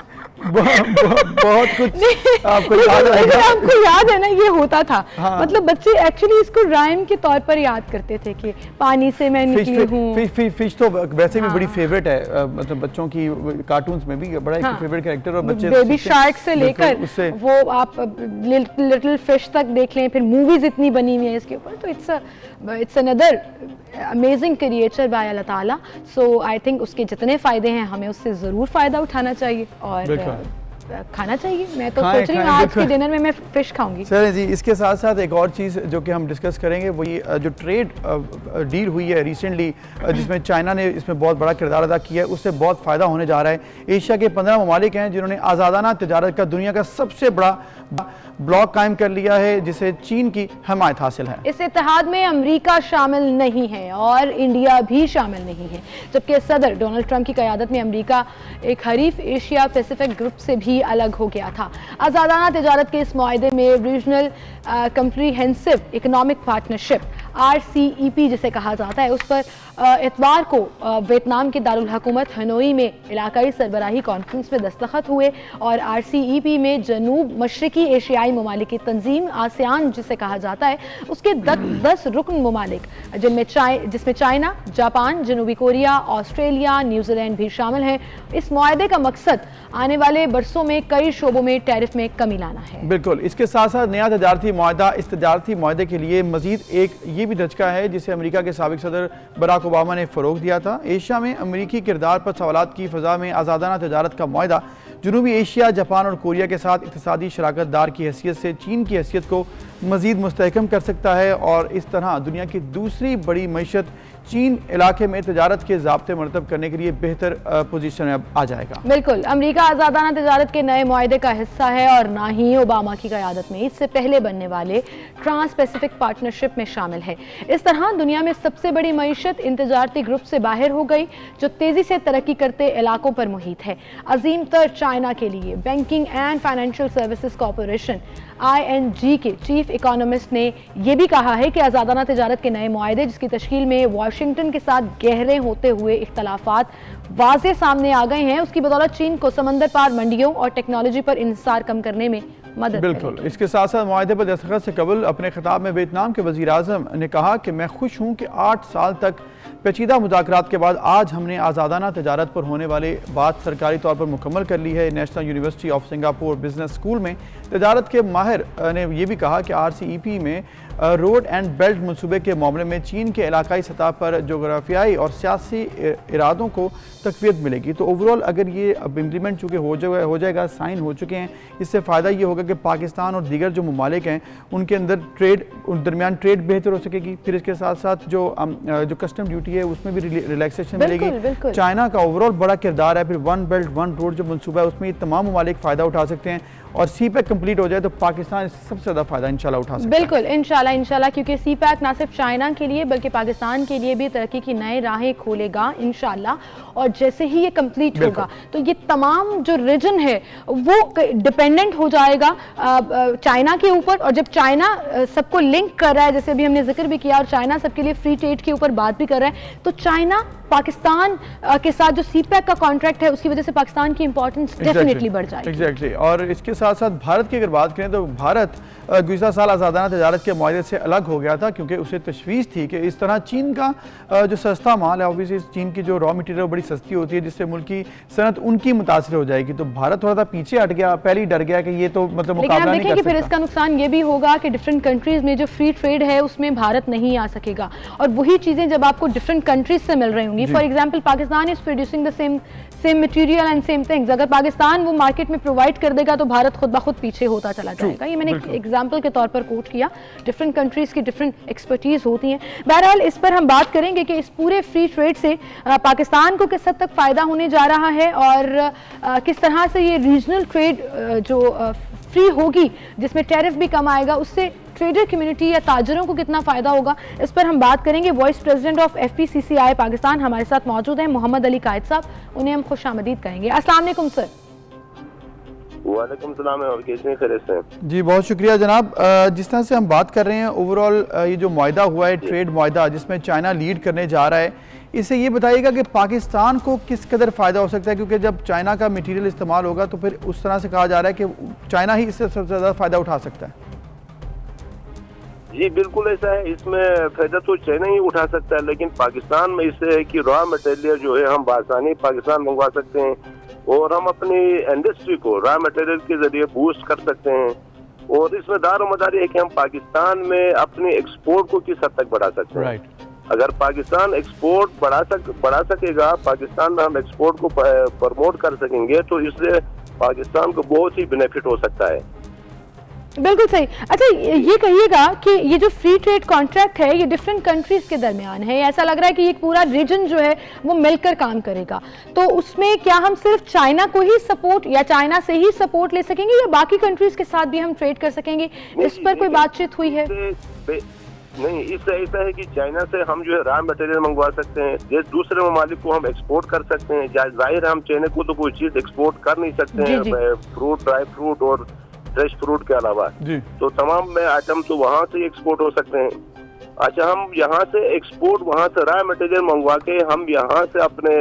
आपको याद आएगा। आपको याद है ना, ये होता था। मतलब बच्चे एक्चुअली इसको राइम के तौर पर याद करते थे कि पानी से मैं निकली हूँ। फिश तो वैसे भी बड़ी फेवरेट है, मतलब बच्चों की कार्टून्स में भी बड़ा एक फेवरेट कैरेक्टर। और बच्चे बेबी शार्क से लेकर वो आप लिटिल फिश तक देख लें, फिर मूवीज इतनी बनी हुई है इसके ऊपर। तो it's another amazing creature by Allah ताला। सो आई थिंक उसके जितने फ़ायदे हैं हमें उससे ज़रूर फ़ायदा उठाना चाहिए और खाना चाहिए। मैं तो सोच रही हूँ आज के डिनर में मैं फिश खाऊंगी। चलिए जी, इसके साथ साथ एक और चीज़ जो कि हम डिस्कस करेंगे वो ये जो ट्रेड डील हुई है रिसेंटली, जिसमें चाइना ने इसमें बहुत बड़ा किरदार अदा किया है, उससे बहुत फ़ायदा होने जा रहा है। एशिया के 15 ममालिक हैं जिन्होंने आज़ादाना तजारत का दुनिया का सबसे बड़ा ब्लॉक कायम कर लिया है जिसे चीन की हमायत हासिल है। इस इत्तेहाद में अमेरिका शामिल नहीं है और इंडिया भी शामिल नहीं है, जबकि सदर डोनाल्ड ट्रंप की क़यादत में अमेरिका एक हरीफ एशिया पैसिफिक ग्रुप से भी अलग हो गया था। आज़ादाना तजारत के इस मुआहदे में regional comprehensive economic partnership RCEP जिसे कहा जाता है, उस पर इतवार को वियतनाम के दारुल हुकूमत हनोई में इलाकाई सरबराही कॉन्फ्रेंस में दस्तखत हुए और RCEP में जनूब मशरकी एशियाई ममालिक की तंजीम आसियान जिसे कहा जाता है उसके 10 रुकन ममालिक जिसमें चाइना, जापान, जनूबी कोरिया, ऑस्ट्रेलिया, न्यूजीलैंड भी शामिल हैं। इस मुआहदे का मकसद आने वाले बरसों में कई शोबों में टैरिफ में कमी लाना है। बिल्कुल, इसके साथ साथ नया तजारती मुआहदा, इस तजारती मुआहदे के लिए मजीद एक ये भी दचका है जिसे अमेरिका के साबिक सदर बराक ओबामा ने फ़रोग दिया था। एशिया में अमेरिकी किरदार पर सवालात की फ़ज़ा में आज़ादाना तजारत का मुआहदा जनूबी एशिया, जापान और कोरिया के साथ इक़्तिसादी शराकत दार की हैसियत से चीन की हैसियत को मज़ीद मुस्तहकम कर सकता है और इस तरह दुनिया की दूसरी बड़ी मईशत चीन इलाके में तजारत के ज़ाब्ते मरतब करने के लिए बेहतर पोजीशन में आ जाएगा। बिल्कुल, अमेरिका आज़ादाना तजारत के नए मुआहदे का हिस्सा है और ना ही ओबामा की क़यादत में इससे पहले बनने वाले ट्रांस पैसिफिक पार्टनरशिप में शामिल है। इस तरह दुनिया में सबसे बड़ी मईशत इन तजारती ग्रुप से बाहर हो गई जो तेज़ी से तरक्की करते इलाकों पर मुहित है। अजीम तर चाइना के लिए banking and financial services corporation ING के चीफ इकोनॉमिस्ट ने यह भी कहा है कि आज़ादाना तजारत के नए मुआहदे जिसकी तश्कील में वाशिंगटन के साथ गहरे होते हुए इख्तलाफात वाज़े सामने आ गए हैं, उसकी बदौलत चीन को समंदर पार मंडियों और टेक्नोलॉजी पर इंहिसार कम करने में मदद बिल्कुल। इसके साथ साथ मुआहदे पर दस्तखत से कबल अपने खिताब में वियतनाम के वज़ीर आज़म ने कहा कि मैं खुश हूँ कि 8 साल तक पेचीदा मुज़ाकरात के बाद आज हमने आज़ादाना तजारत पर होने वाली बात सरकारी तौर पर मुकम्मल कर ली है। National university of Singapore business school में तजारत के माहिर ने यह भी कहा कि RCEP में रोड एंड बेल्ट मनसूबे के मामले में चीन के इलाकाई सतह पर जोग्राफियाई और सियासी इरादों को तक़वियत मिलेगी। तो ओवरऑल अगर ये अब इम्प्लीमेंट चूँकि हो जाएगा, साइन हो चुके हैं, इससे फ़ायदा ये होगा कि पाकिस्तान और दीगर जो ममालिक हैं उनके अंदर दरमियान ट्रेड बेहतर हो सकेगी। फिर इसके साथ साथ जो कस्टम ड्यूटी है उसमें भी रिलैक्सेशन मिलेगी। चाइना का ओवरऑल बड़ा किरदार है। फिर 1 बेल्ट 1 रोड जो मनसूबा है उसमें ये तमाम ममालिक फ़ायदा उठा सकते हैं और CPEC कंप्लीट हो जाए तो पाकिस्तान इससे सबसे ज़्यादा फ़ायदा इंशाल्लाह उठा सकता है। बिल्कुल, इंशाल्लाह, क्योंकि CPEC ना सिर्फ चाइना के लिए बल्कि पाकिस्तान के लिए भी तरक्की की नई राहें खोलेगा इंशाल्लाह। और जैसे ही ये कंप्लीट होगा तो ये तमाम जो रीजन है वो डिपेंडेंट हो जाएगा चाइना के ऊपर। और जब चाइना सबको लिंक कर रहा है, जैसे अभी हमने जिक्र भी किया, और चाइना सबके लिए फ्री ट्रेड के ऊपर बात भी कर रहा है, तो चाइना पाकिस्तान के साथ जो CPEC का कॉन्ट्रैक्ट है उसकी वजह से पाकिस्तान की इंपॉर्टेंस डेफिनेटली बढ़ जाएगी। एग्जैक्टली। और इसके साथ साथ भारत की अगर बात करें तो भारत गुज़िश्ता साल आज़ादाना तजारत के मुआहदे से अलग हो गया था क्योंकि उसे तशवीश थी कि इस तरह चीन का जो सस्ता माल है, ऑब्वियसली चीन की जो रॉ मटीरियल बड़ी सस्ती होती है जिससे मुल्क की सनत उनकी मुतासर हो जाएगी। तो भारत थोड़ा सा पीछे हट गया, पहले ही डर गया कि ये तो मतलब मुकाबला नहीं कर सकता। फिर इसका नुकसान ये भी होगा कि डिफरेंट कंट्रीज में जो फ्री ट्रेड है उसमें भारत नहीं आ सकेगा और वही चीज़ें जब आपको डिफरेंट कंट्रीज से मिल रही होंगी, for example Pakistan is producing the same material and same things, अगर पाकिस्तान वो मार्केट में प्रोवाइड कर देगा तो भारत खुद ब खुद पीछे होता चला जाएगा। ये मैंने एग्जाम्पल के तौर पर कोट किया। डिफरेंट कंट्रीज की डिफरेंट एक्सपर्टीज होती हैं। बहरहाल इस पर हम बात करेंगे कि इस पूरे फ्री ट्रेड से पाकिस्तान को किस हद तक फ़ायदा होने जा रहा है और किस तरह से ये रीजनल ट्रेड जो फ्री होगी जिसमें टैरिफ भी कम आएगा उससे ट्रेडर कम्युनिटी या ताजरों को कितना फ़ायदा होगा, इस पर हम बात करेंगे। Vice president of FPCCI Pakistan हमारे साथ मौजूद हैं मोहम्मद अली कायद साहब, उन्हें हम खुशामदीद कहेंगे। अस्सलाम वालेकुम सर। वालेकुम सलाम, और कैसे खैरियत से? जी बहुत शुक्रिया जनाब। जिस तरह से हम बात कर रहे हैं ओवरऑल ये जो मुआहदा हुआ है ट्रेड मुआहदा जिसमें चाइना लीड करने जा रहा है, इससे ये बताइएगा कि पाकिस्तान को किस कदर फ़ायदा हो सकता है क्योंकि जब चाइना का मटीरियल इस्तेमाल होगा तो फिर उस तरह से कहा जा रहा है कि चाइना ही इससे सबसे ज़्यादा फ़ायदा उठा सकता है। जी बिल्कुल ऐसा है, इसमें फायदा तो चाइना ही उठा सकता है, लेकिन पाकिस्तान में इससे है कि रॉ मटेरियल जो है हम आसानी पाकिस्तान मंगवा सकते हैं और हम अपनी इंडस्ट्री को रॉ मटेरियल के जरिए बूस्ट कर सकते हैं और इसमें दारोमदारी है कि हम पाकिस्तान में अपने एक्सपोर्ट को किस हद तक बढ़ा सकते हैं। अगर पाकिस्तान एक्सपोर्ट बढ़ा सकेगा, पाकिस्तान में हम एक्सपोर्ट को प्रमोट कर सकेंगे तो इससे पाकिस्तान को बहुत ही बेनिफिट हो सकता है। बिल्कुल सही। अच्छा ये कहिएगा कि ये जो फ्री ट्रेड कॉन्ट्रैक्ट है ये डिफरेंट कंट्रीज के दरमियान है, ऐसा लग रहा है कि ये पूरा रीजन जो है वो मिलकर काम करेगा, तो उसमें क्या हम सिर्फ चाइना को ही सपोर्ट या चाइना से ही सपोर्ट ले सकेंगे या बाकी कंट्रीज के साथ भी हम ट्रेड कर सकेंगे? इस पर कोई बातचीत हुई है? नहीं, इससे ऐसा है कि चाइना से हम जो है रॉ मटेरियल मंगवा सकते हैं, ये दूसरे ममालिक को हम एक्सपोर्ट कर सकते हैं। जाहिर है हम चाइना को तो कोई चीज एक्सपोर्ट कर नहीं सकते हैं, फ्रूट, ड्राई फ्रूट और फ्रेश फ्रूट के अलावा, तो तमाम में आइटम तो वहाँ से एक्सपोर्ट हो सकते हैं। अच्छा, हम यहाँ से एक्सपोर्ट, वहाँ से रॉ मटेरियल मंगवा के हम यहाँ से अपने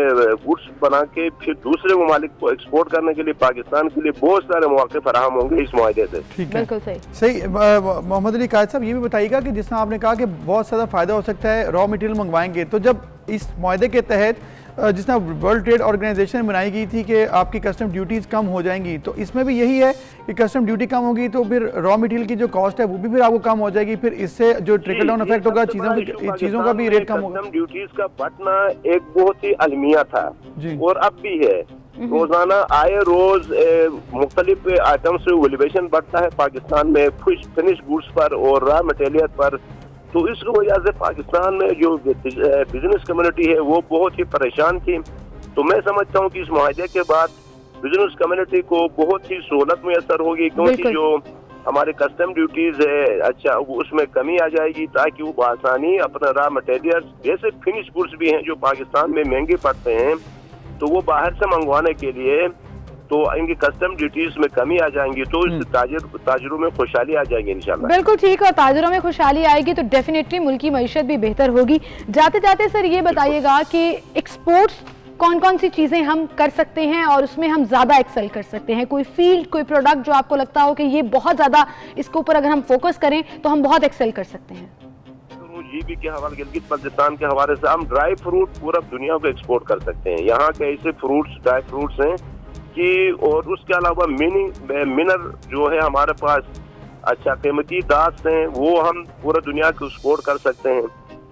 गुड्स बना के फिर दूसरे ममालिक को एक्सपोर्ट करने के लिए पाकिस्तान के लिए बहुत सारे मौके फराहम होंगे इस मुआहदे से। ठीक है, सही। मोहम्मद अली कायद साहब, ये भी बताइएगा कि जिस तरह आपने कहा कि बहुत ज़्यादा फायदा हो सकता है रॉ मटेरियल मंगवाएंगे, तो जब इस मुआहदे के तहत जिस तरह वर्ल्ड ट्रेड ऑर्गेनाइजेशन बनाई गई थी कि आपकी कस्टम ड्यूटीज़ कम हो जाएंगी, तो इसमें भी यही है कि कस्टम ड्यूटी कम होगी तो फिर रॉ मटेरियल की जो कॉस्ट है वो भी फिर आपको कम हो जाएगी, फिर इससे जो ट्रिकल डाउन इफेक्ट होगा, चीज़ों का भी रेट कम होगा। कस्टम ड्यूटीज का बढ़ना एक बहुत ही अलमिया था और अब भी है। रोजाना आए रोज मुख्तलिफ आइटम से वैल्यूएशन बढ़ता है पाकिस्तान में फिनिश गुड्स पर और रॉ मटेरियल पर। तो इस वजह से पाकिस्तान में जो बिजनेस कम्युनिटी है वो बहुत ही परेशान थी। तो मैं समझता हूँ कि इस मुआहदे के बाद बिजनेस कम्युनिटी को बहुत ही सहूलत मैसर होगी, क्योंकि जो हमारे कस्टम ड्यूटीज है, अच्छा, उसमें कमी आ जाएगी ताकि वो आसानी अपना रॉ मटेरियल जैसे फिनिश गुड्स भी हैं जो पाकिस्तान में महंगे पड़ते हैं, तो वो बाहर से मंगवाने के लिए तो इनकी कस्टम ड्यूटीज में कमी आ जाएंगी, तो इस ताजरों में खुशहाली आ जाएगी इंशाल्लाह। बिल्कुल ठीक, और ताजरों में खुशहाली आएगी तो डेफिनेटली मुल्क की मईशत भी बेहतर होगी। जाते जाते सर ये बताइएगा कि एक्सपोर्ट्स कौन कौन सी चीज़ें हम कर सकते हैं और उसमें हम ज़्यादा एक्सेल कर सकते हैं? कोई फील्ड, कोई प्रोडक्ट जो आपको लगता हो कि ये बहुत ज़्यादा, इसके ऊपर अगर हम फोकस करें तो हम बहुत एक्सेल कर सकते हैं? जीबी के हवाले, गिलगित बल्तिस्तान के हवाले से हम ड्राई फ्रूट पूरा दुनिया को एक्सपोर्ट कर सकते हैं। यहाँ के ऐसे फ्रूट्स, ड्राई फ्रूट्स हैं कि, और उसके अलावा मिनर जो है हमारे पास, अच्छा, कीमती दास हैं, वो हम पूरा दुनिया को एक्सपोर्ट कर सकते हैं।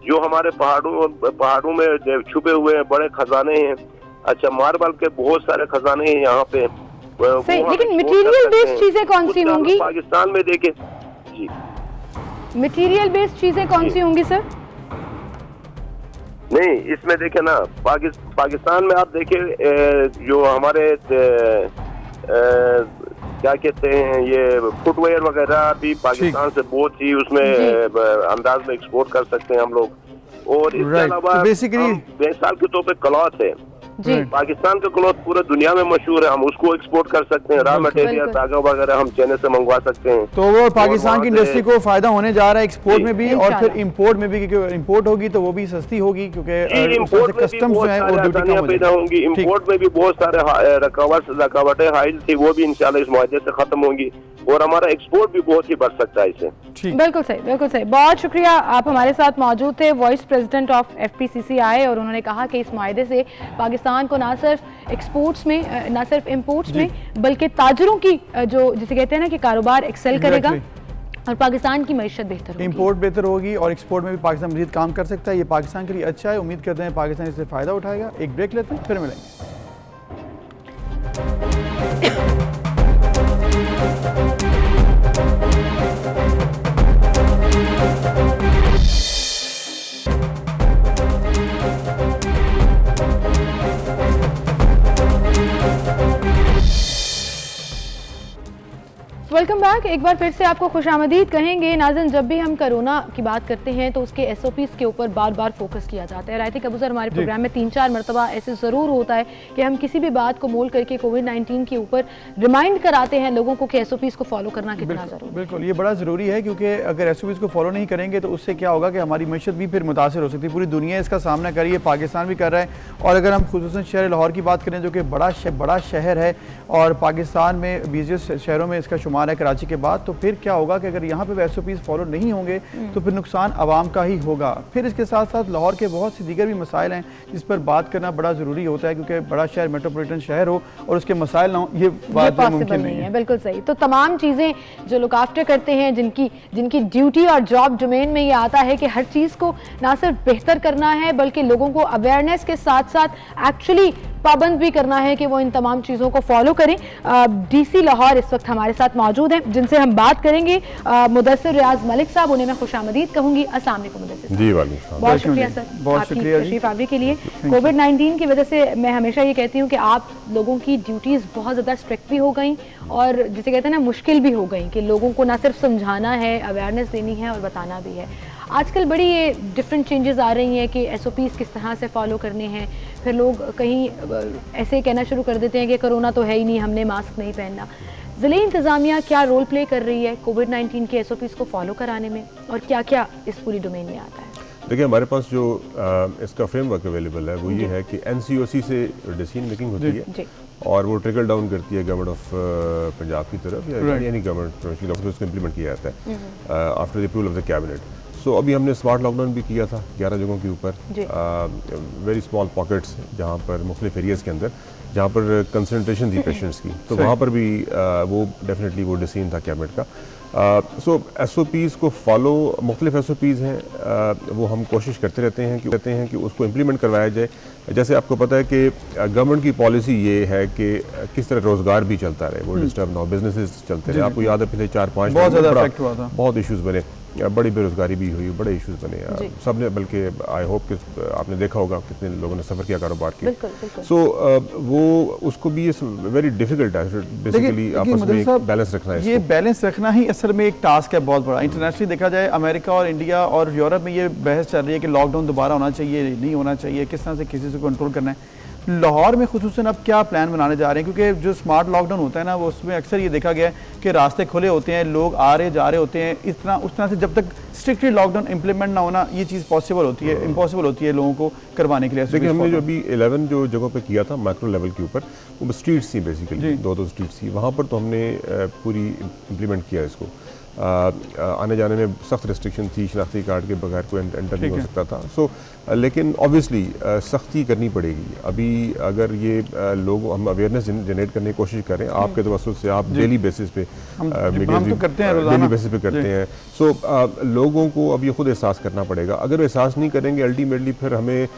जो हमारे पहाड़ों में छुपे हुए हैं बड़े खजाने हैं, अच्छा, मार्बल के बहुत सारे खजाने हैं यहाँ पे। लेकिन मटेरियल बेस्ड चीजें कौन सी होंगी पाकिस्तान में? देखें जी, मटेरियल बेस्ड चीजें कौन सी होंगी सर? नहीं, इसमें देखे ना, पाकिस्तान में आप देखें जो हमारे क्या कहते हैं, ये फुटवेयर वगैरह भी पाकिस्तान से बहुत ही उसमें अंदाज में एक्सपोर्ट कर सकते हैं हम लोग। और इसके अलावा बेसाल के तौर पे क्लॉथ है, पाकिस्तान का क्लॉथ पूरे दुनिया में मशहूर है, हम उसको एक्सपोर्ट कर सकते हैं। रॉ मटेरियल, धागा वगैरह हम चाइना से मंगवा सकते हैं। तो वो पाकिस्तान की इंडस्ट्री को फायदा होने जा रहा है एक्सपोर्ट में भी और फिर इंपोर्ट में भी, क्योंकि इंपोर्ट होगी तो वो भी सस्ती होगी, क्योंकि इंपोर्ट कस्टम्स जो है वो ड्यूटी कम पैदा होंगी। इंपोर्ट में भी बहुत सारे रुकावटें हाइल थी, वो भी इंशाल्लाह इस मुआहदे से खत्म होंगी और हमारा एक्सपोर्ट भी बहुत ही बढ़ सकता है इससे। बिल्कुल सही, बिल्कुल सही। बहुत शुक्रिया, आप हमारे साथ मौजूद थे, वाइस प्रेसिडेंट ऑफ FPCC आए और उन्होंने कहा कि इस मुआहदे से पाकिस्तान को ना सिर्फ एक्सपोर्ट्स में, ना सिर्फ इंपोर्ट्स में, बल्कि ताजरों की जो जिसे कहते हैं ना कि कारोबार एक्सेल करेगा और पाकिस्तान की मईशत बेहतर होगी, इंपोर्ट बेहतर होगी और एक्सपोर्ट में भी पाकिस्तान मजीद काम कर सकता है। ये पाकिस्तान के लिए अच्छा है, उम्मीद करते हैं पाकिस्तान इससे फ़ायदा उठाएगा। एक ब्रेक लेते हैं, फिर मिलेंगे। Welcome back. एक बार फिर से आपको खुशामदीद कहेंगे। नाज़रीन, जब भी हम कोरोना की बात करते हैं तो उसके SOPs के ऊपर बार बार फोकस किया जाता है। आई थिंक अबू सर हमारे प्रोग्राम में 3-4 मरतबा ऐसे ज़रूर होता है कि हम किसी भी बात को मोल करके कोविड-19 के ऊपर रिमाइंड कराते हैं लोगों को कि SOPs को फॉलो करना कितना ज़रूरी है। बिल्कुल, ये बड़ा ज़रूरी है, क्योंकि अगर SOPs को फॉलो नहीं करेंगे तो उससे क्या होगा कि हमारी मईशत भी फिर मुतासर हो सकती है। पूरी दुनिया इसका सामना कर रही है, पाकिस्तान भी कर रहा है। और अगर हम खुसूसन शहर लाहौर की बात करें जो कि बड़ा शहर है और पाकिस्तान में बिज़ीएस्ट शहरों में इसका शुमार है कराची के बाद, तो फिर क्या होगा कि अगर यहाँ पे SOPs फॉलो नहीं होंगे तो फिर नुकसान आवाम का ही होगा। फिर इसके साथ साथ लाहौर के बहुत से दीगर भी मसाइल हैं जिस पर बात करना बड़ा ज़रूरी होता है, क्योंकि बड़ा शहर मेट्रोपॉलिटन शहर हो और उसके मसाइल ना हो, ये बात मुमकिन नहीं है। बिल्कुल सही। तो तमाम चीज़ें जो लुक आफ्टर करते हैं, जिनकी ड्यूटी और जॉब डोमेन में ये आता है कि हर चीज़ को ना सिर्फ बेहतर करना है बल्कि लोगों को अवेयरनेस के साथ साथ एक्चुअली पाबंद भी करना है कि वो इन तमाम चीज़ों को फॉलो करें। DC लाहौर इस वक्त हमारे साथ मौजूद हैं, जिनसे हम बात करेंगे। मुदस्सिर रियाज मलिक साहब, उन्हें मैं खुशामदीद कहूँगी। अस्सलाम वालेकुम मुदस्सिर जी। वालेकुम, बहुत शुक्रिया सर, बहुत शुक्रिया तशरीफ आवरी के लिए। कोविड-19 की वजह से मैं हमेशा ये कहती हूँ कि आप लोगों की ड्यूटीज़ बहुत ज़्यादा स्ट्रिक्ट भी हो गई और जिसे कहते हैं ना मुश्किल भी हो गई कि लोगों को ना सिर्फ समझाना है, अवेयरनेस देनी है और बताना भी है। आजकल बड़ी ये डिफरेंट चेंजेस आ रही हैं कि SOPs किस तरह से फॉलो करने हैं। फिर लोग कहीं ऐसे कहना शुरू कर देते हैं कि कोरोना तो है ही नहीं, हमने मास्क नहीं पहनना। ज़िले इंतज़ामिया क्या रोल प्ले कर रही है कोविड-19 के SOPs को फॉलो कराने में, और क्या क्या इस पूरी डोमेन में आता है? देखिए, हमारे पास जो इसका फ्रेमवर्क अवेलेबल है वो ये है कि NCOC से डिसीजन मेकिंग होती है और वो ट्रिकल डाउन करती है गवर्नमेंट ऑफ पंजाब की तरफ या एनी गवर्नमेंट ऑफ, उसको इम्प्लीमेंट किया जाता है after the approval of the cabinet. So अभी हमने स्मार्ट लॉकडाउन भी किया था 11 जगहों के ऊपर, वेरी स्मॉल पॉकेट्स जहाँ पर मुख्तलिफ एरियाज़ के अंदर जहाँ पर कंसनट्रेशन थी पेशेंट्स की, तो वहाँ पर भी वो डेफिनेटली वो डिसीजन था कैबिनेट का। सो SOPs को फॉलो, मुख्तलिफ SOPs हैं, वो हम कोशिश करते रहते हैं कि उसको इम्प्लीमेंट करवाया जाए। जैसे आपको पता है कि गवर्नमेंट की पॉलिसी ये है कि किस तरह रोज़गार भी चलता रहे, वो डिस्टर्ब ना हो, बिजनेसेस चलते रहे। आपको याद है पिछले 4-5 बहुत ज़्यादा इफेक्ट हुआ था, बहुत इश्यूज़ बने, बड़ी बेरोज़गारी भी हुई, बड़े इश्यूज़ बने सबने, बल्कि आई होप कि आपने देखा होगा कितने लोगों ने सफ़र किया कारोबार की। सो वो उसको भी वेरी डिफिकल्ट है बेसिकली आपस में एक बैलेंस रखना है। ये बैलेंस रखना ही असल में एक टास्क है बहुत बड़ा। इंटरनेशनली देखा जाए, अमेरिका और इंडिया और यूरोप में ये बहस चल रही है कि लॉकडाउन दोबारा होना चाहिए, नहीं होना चाहिए, किस तरह से किसी से कंट्रोल करना है। लाहौर में खुसूसन अब क्या प्लान बनाने जा रहे हैं, क्योंकि जो स्मार्ट लॉकडाउन होता है ना, वो उसमें अक्सर ये देखा गया है कि रास्ते खुले होते हैं, लोग आ रहे जा रहे होते हैं, उस तरह से जब तक स्ट्रिक्टली लॉकडाउन इंप्लीमेंट ना होना, ये चीज़ पॉसिबल होती है, इम्पॉसिबल होती है लोगों को करवाने के लिए। देखिए, हमने जो अभी 11 जो जगहों पे किया था माइक्रो लेवल के ऊपर, वो स्ट्रीट्स थी बेसिकली, 2-2 स्ट्रीट्स थी, वहाँ पर तो हमने पूरी इम्प्लीमेंट किया इसको। आने जाने में सख्त रिस्ट्रिक्शन थी, शनाख्ती कार्ड के बगैर कोई एंटर नहीं हो सकता था। सो लेकिन ऑब्वियसली सख्ती करनी पड़ेगी। अभी अगर ये लोग, हम अवेयरनेस जनरेट करने की कोशिश करें, आपके तवज्जुह से आप डेली बेसिस पे मीडिया डेली बेसिस पे करते हैं। सो लोगों को अब ये खुद एहसास करना पड़ेगा। अगर एहसास नहीं करेंगे, अल्टीमेटली फिर हमें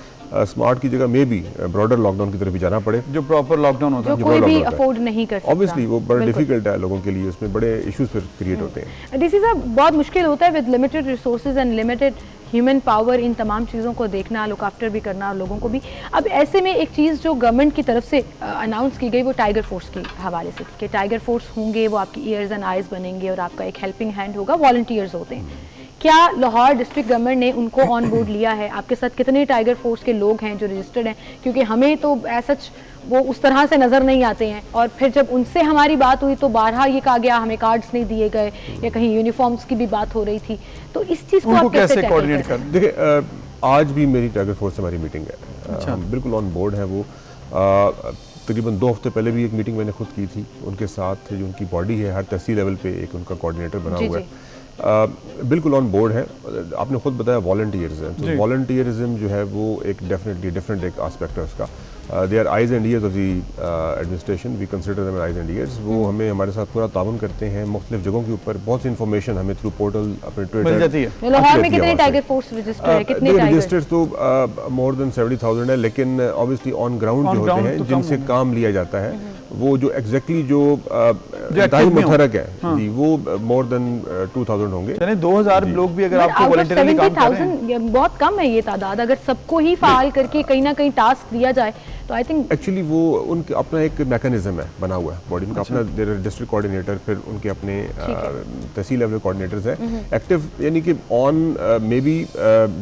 स्मार्ट की जगह में भी ब्रॉडर लॉकडाउन की तरफ भी जाना पड़े, जो प्रॉपर लॉकडाउन होता है, जो कोई भी अफोर्ड नहीं कर सकता। ऑब्वियसली वो बड़ा डिफिकल्ट है लोगों के लिए, उसमें बड़े इश्यूज फिर क्रिएट होते हैं। डीसी साहब, बहुत मुश्किल होता है with limited resources and limited human power, इन तमाम चीज़ों को देखना, लुक आफ्टर भी करना लोगों को भी। अब ऐसे में एक चीज़ जो गवर्नमेंट की तरफ से अनाउंस की गई वो टाइगर फोर्स के हवाले से, कि टाइगर फोर्स होंगे, वो आपकी ईयर्स एंड आइज़ बनेंगे और आपका एक हेल्पिंग हैंड होगा। वॉलंटियर्स होते हैं, क्या लाहौर डिस्ट्रिक्ट गवर्नमेंट ने उनको ऑन बोर्ड लिया है? आपके साथ कितने टाइगर फोर्स के लोग हैं जो रजिस्टर्ड हैं? क्योंकि हमें तो सच वो उस तरह से नज़र नहीं आते हैं, और फिर जब उनसे हमारी बात हुई तो बारहा ये कहा गया हमें कार्ड्स नहीं दिए गए, या कहीं यूनिफॉर्म्स की भी बात हो रही थी। तो इस चीज़ को आप कैसे कोऑर्डिनेट कर? देखिए, आज भी मेरी टाइगर फोर्स से हमारी मीटिंग है, हम बिल्कुल ऑन बोर्ड है। वो तकरीबन 2 हफ्ते पहले भी एक मीटिंग मैंने खुद की थी उनके साथ। जो उनकी बॉडी है, हर तहसील लेवल पे एक उनका कोऑर्डिनेटर बना हुआ है, बिल्कुल ऑन बोर्ड है। आपने खुद बताया वॉलंटियर्स हैं, तो वॉलंटियरिज्म जो है वो एक डेफिनेटली डिफरेंट एक आस्पेक्ट है उसका। They are eyes and ears of the administration, we consider them eyes and ears. वो हमें हमारे साथ पूरा ताउन करते हैं, मुख्तलिफ जगहों के ऊपर बहुत सी इन्फॉर्मेशन हमें थ्रू पोर्टल अपने ट्विटर। लाहौर में कितने टाइगर फोर्स रजिस्टर्ड है? कितने रजिस्टर्ड तो मोर देन 70,000 है, लेकिन ऑब्वियसली ऑन ग्राउंड जो होते हैं जिनसे काम लिया जाता है, वो जो एग्जैक्टली जो मुतहरक है जी, वो मोर देन 2,000 होंगे। 2,000 लोग भी अगर आपको वॉलंटियरली काम कर रहे हैं, बहुत कम है ये तादाद। अगर सबको ही फाल करके कहीं ना कहीं टास्क दिया जाए तो आई थिंक एक्चुअली वो उनके अपना एक मैकेनिज्म है बना हुआ है बॉडी में, अपना डिस्ट्रिक्ट कोऑर्डिनेटर, फिर उनके अपने तहसील लेवल कोऑर्डिनेटर्स हैं एक्टिव, यानी कि ऑन मे बी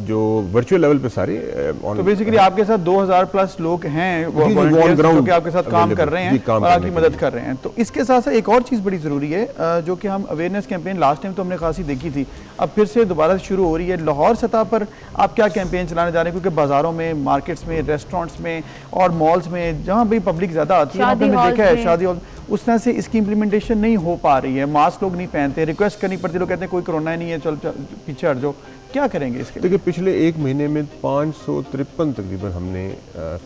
जो वर्चुअल लेवल पे सारे ऑन। तो बेसिकली आपके साथ 2,000 प्लस लोग हैं जो कि आपके साथ काम कर रहे हैं और आपकी मदद कर रहे हैं। तो इसके साथ साथ एक और चीज़ बड़ी ज़रूरी है, जो कि हम अवेयरनेस कैंपेन लास्ट टाइम तो हमने खासी देखी थी, अब फिर से दोबारा शुरू हो रही है। लाहौर सतह पर आप क्या कैंपेन चलाने जा रहे हैं? क्योंकि बाज़ारों में, मार्केट्स में, रेस्टोरेंट्स में और मॉल्स में जहाँ भी पब्लिक ज़्यादा आती है, हमने देखा है शादी हॉल, उस तरह से इसकी इम्प्लीमेंटेशन नहीं हो पा रही है। मास्क लोग नहीं पहनते, रिक्वेस्ट करनी पड़ती, लोग कहते हैं कोई कोरोना नहीं है, चल पीछे हट जाओ। क्या करेंगे इसके? देखिए, पिछले 1 महीने में 553 तकरीबन हमने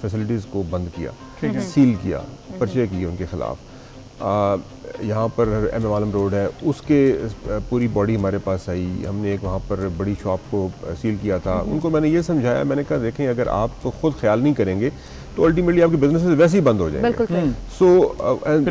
फैसिलिटीज़ को बंद किया, सील किया, पर्चे किए उनके खिलाफ। यहाँ पर एम आलम रोड है, उसके पूरी बॉडी हमारे पास आई, हमने एक वहाँ पर बड़ी शॉप को सील किया था। उनको मैंने ये समझाया, मैंने कहा देखें, अगर आप खुद ख्याल नहीं करेंगे तो अल्टीमेटली आपके बिजनेस वैसे ही बंद हो जाएंगे। सो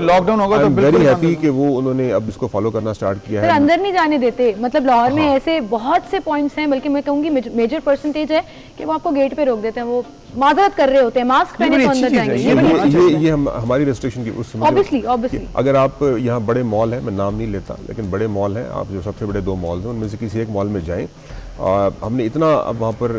लॉकडाउन होगा तो वेरी हैप्पी कि वो उन्होंने अब इसको फॉलो करना स्टार्ट किया है। अंदर नहीं जाने देते, मतलब लाहौर में ऐसे बहुत से पॉइंट्स हैं, बल्कि मैं कहूँगी मेजर परसेंटेज है कि वो आपको गेट पे रोक देते हैं, वो माजरत कर रहे होते हैं, मास्क पहने तो अंदर जाएंगे। ये हमारी रेस्ट्रिक्शन की उस समय, ऑब्वियसली अगर आप यहाँ बड़े मॉल हैं, मैं नाम नहीं लेता, लेकिन बड़े मॉल हैं, आप जो सबसे बड़े 2 मॉल हैं उनमें से किसी एक मॉल में जाएं, हमने इतना अब वहाँ पर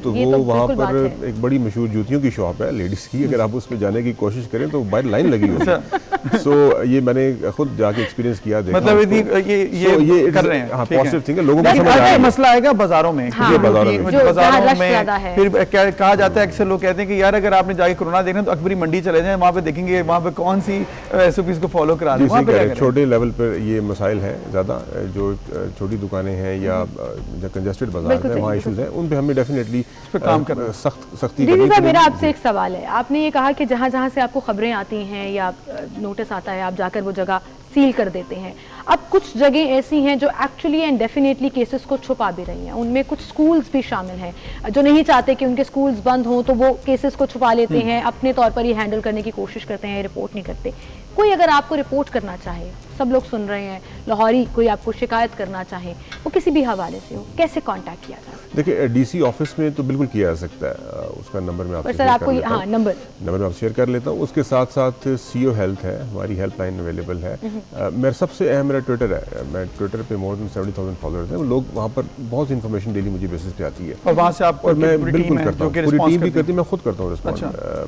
तो वो वहाँ पर एक बड़ी मशहूर जूतियों की शॉप है लेडीज़ की, अगर आप उस पर जाने की कोशिश करें तो बाहर लाइन लगी हुई है। सो ये मैंने खुद जाके एक्सपीरियंस किया, देखा। मतलब ये कर रहे हैं, हाँ, पॉजिटिव थिंग है, लोगों को समझ आ रहा है। मसला आएगा बाजारों में, बाजारों में फिर कहा जाता है, अक्सर लोग कहते हैं कि यार अगर आपने जाके कोरोना देखना तो अकबरी मंडी चले जाएं, वहाँ पे देखेंगे वहाँ पे कौन सी SOPs को फॉलो करा रहे हैं। छोटे लेवल पर ये मसाइल हैं ज़्यादा, जो छोटी दुकानें हैं या जो कंजेस्टेड बाजार है, वहाँ इशूज़ हैं, उन पे हमें डेफिनेटली काम करना, सख्ती करनी चाहिए। मेरा आपसे एक सवाल है, आपने ये कहा कि जहाँ जहाँ से आपको खबरें आती हैं या नोटिस आता है, आप जाकर वो जगह सील कर देते हैं। अब कुछ जगह ऐसी हैं जो एक्चुअली एंड डेफिनेटली केसेस को छुपा भी रही हैं, उनमें कुछ स्कूल्स भी शामिल हैं जो नहीं चाहते कि उनके स्कूल्स बंद हों, तो वो केसेस को छुपा लेते हैं, अपने तौर पर ही हैंडल करने की कोशिश करते हैं, रिपोर्ट नहीं करते। कोई अगर आपको रिपोर्ट करना चाहे, सब लोग सुन रहे हैं, लाहौरी कोई आपको शिकायत करना चाहे, वो किसी भी हवाले से हो, कैसे कांटेक्ट किया जाए? देखिए DC ऑफिस में तो बिल्कुल किया जा सकता है, उसका नंबर मैं आपसे सर आपको नंबर मैं आपसे शेयर कर लेता हूँ। उसके साथ साथ CO हेल्थ है, हमारी हेल्पलाइन अवेलेबल है। मेरा सबसे अहम मेरा ट्विटर है, मैं ट्विटर पे मोर देन 70,000 फॉलोअर्स हैं, लोग वहाँ पर बहुत इन्फॉर्मेशन डेली मुझे बेसिस पे आती है और वहाँ से आप, और मैं बिल्कुल करता हूँ, पूरी टीम भी करती है, मैं खुद करता हूँ रिस्पॉन्ड,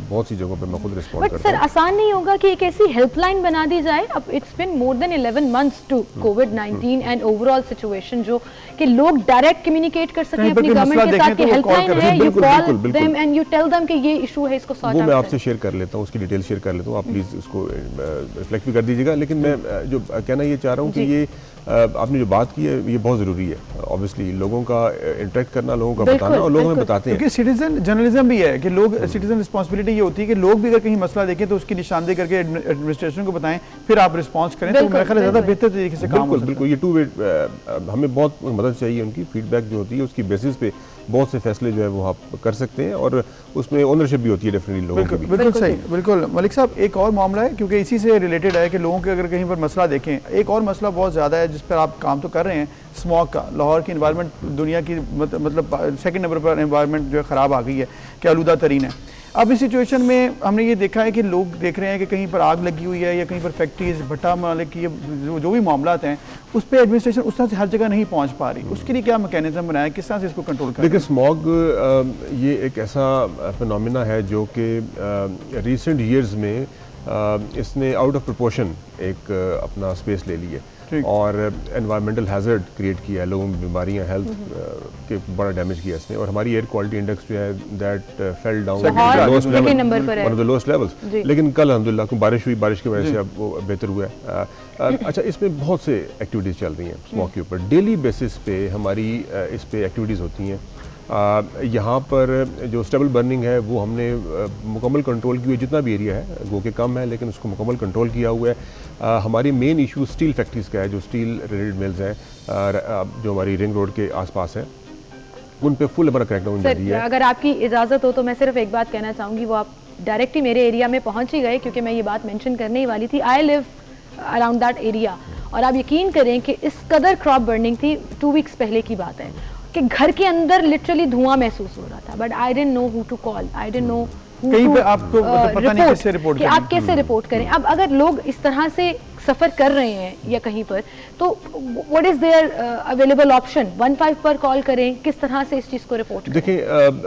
बहुत सी जगहों पर मैं खुद रिस्पॉन्ड करता हूँ। सर आसान नहीं होगा कि एक ऐसी हेल्पलाइन बना दी जाए? अब it's been more than 11 months to कोविड-19 एंड ओवरऑल सिचुएशन, जो कि लोग डायरेक्ट कम्युनिकेट कर सकें अपनी गवर्नमेंट के साथ, कि हेल्पलाइन है, you call them and you tell them कि ये इशू है, इसको सॉर्ट आउट। वो मैं आपसे शेयर कर लेता हूँ, उसकी डिटेल शेयर कर लेता हूँ, आप प्लीज़ उसको रिफ्लेक्ट भी कर दीजिएगा। लेकिन मैं जो कहना ये चाह रहा हूँ कि ये आपने जो बात की है ये बहुत ज़रूरी है, ऑब्वियसली लोगों का इंटरेक्ट करना, लोगों का बताना, और लोग हमें बताते हैं, क्योंकि सिटीजन जर्नलिज्म भी है कि लोग, सिटीजन रिस्पॉन्सिबिलिटी ये होती है कि लोग भी अगर कहीं मसला देखें तो उसकी निशानदेही करके एडमिनिस्ट्रेशन को बताएं, फिर आप रिस्पॉन्स करें, तो मेरा ख्याल ज़्यादा बेहतर तरीके से काम हो सकता है। बिल्कुल, ये टू वे, हमें बहुत मदद चाहिए, उनकी फीडबैक जो होती है उसकी बेसिस पे बहुत से फैसले जो है वो आप कर सकते हैं, और उसमें ओनरशिप भी होती है डेफिनेटली लोगों की। बिल्कुल सही, बिल्कुल। मलिक साहब, एक और मामला है, क्योंकि इसी से रिलेटेड है कि लोगों के अगर कहीं पर मसला देखें, एक और मसला बहुत ज़्यादा है जिस पर आप काम तो कर रहे हैं, स्मॉग का। लाहौर की इन्वायरमेंट दुनिया की मतलब सेकंड नंबर पर इन्वायरमेंट जो है ख़राब आ गई है, कि आलूदा तरीन है। अब इस सिचुएशन में हमने ये देखा है कि लोग देख रहे हैं कि कहीं पर आग लगी हुई है या कहीं पर फैक्ट्रीज, भट्टा मालिक की जो भी मामलात हैं, उस पर एडमिनिस्ट्रेशन उस तरह से हर जगह नहीं पहुंच पा रही। उसके लिए क्या मैकेनिज्म बनाया है, किस तरह से इसको कंट्रोल करें? देखिए, स्मॉग ये एक ऐसा फिनोमिना है जो कि रिसेंट ईयर्स में इसने आउट ऑफ प्रोपोर्शन एक अपना स्पेस ले ली है और एनवायरमेंटल हैजर्ड क्रिएट किया है, लोगों में बीमारियां, हेल्थ के बड़ा डैमेज किया इसने, और हमारी एयर क्वालिटी इंडेक्स जो है that fell down one of the lowest levels. लेकिन कल अल्हम्दुलिल्लाह को बारिश हुई, बारिश की वजह से अब वो बेहतर हुआ है। अच्छा, इसमें बहुत से एक्टिविटीज़ चल रही हैं स्मॉग के ऊपर, डेली बेसिस पे हमारी इस पे एक्टिविटीज़ होती हैं। यहाँ पर जो स्टेबल बर्निंग है वो हमने मुकम्मल कंट्रोल की हुई, जितना भी एरिया है गो के कम है लेकिन उसको मुकम्मल कंट्रोल किया हुआ है। हमारी मेन इशू स्टील फैक्ट्रीज़ का है, जो स्टील रिलेटेड मिल्स हैं जो हमारी रिंग रोड के आसपास है, उन पे फुल हमारा क्रैकडाउन जारी है। अगर आपकी इजाज़त हो तो मैं सिर्फ एक बात कहना चाहूँगी, वो आप डायरेक्टली मेरे एरिया में पहुँच ही गए, क्योंकि मैं ये बात मेंशन करने ही वाली थी। I live around that area, और आप यकीन करें कि इस कदर क्रॉप बर्निंग थी, 2 वीक्स पहले की बात है, कि घर के अंदर लिटरली धुआं महसूस हो रहा था, but I didn't know who to call, I didn't know कहीं पे आपको पता नहीं कैसे रिपोर्ट करें, आप कैसे रिपोर्ट करें। अब अगर लोग इस तरह से सफ़र कर रहे हैं या कहीं पर, तो what is there available option? 15 पर कॉल करें, किस तरह से इस चीज़ को रिपोर्ट करें? देखिए,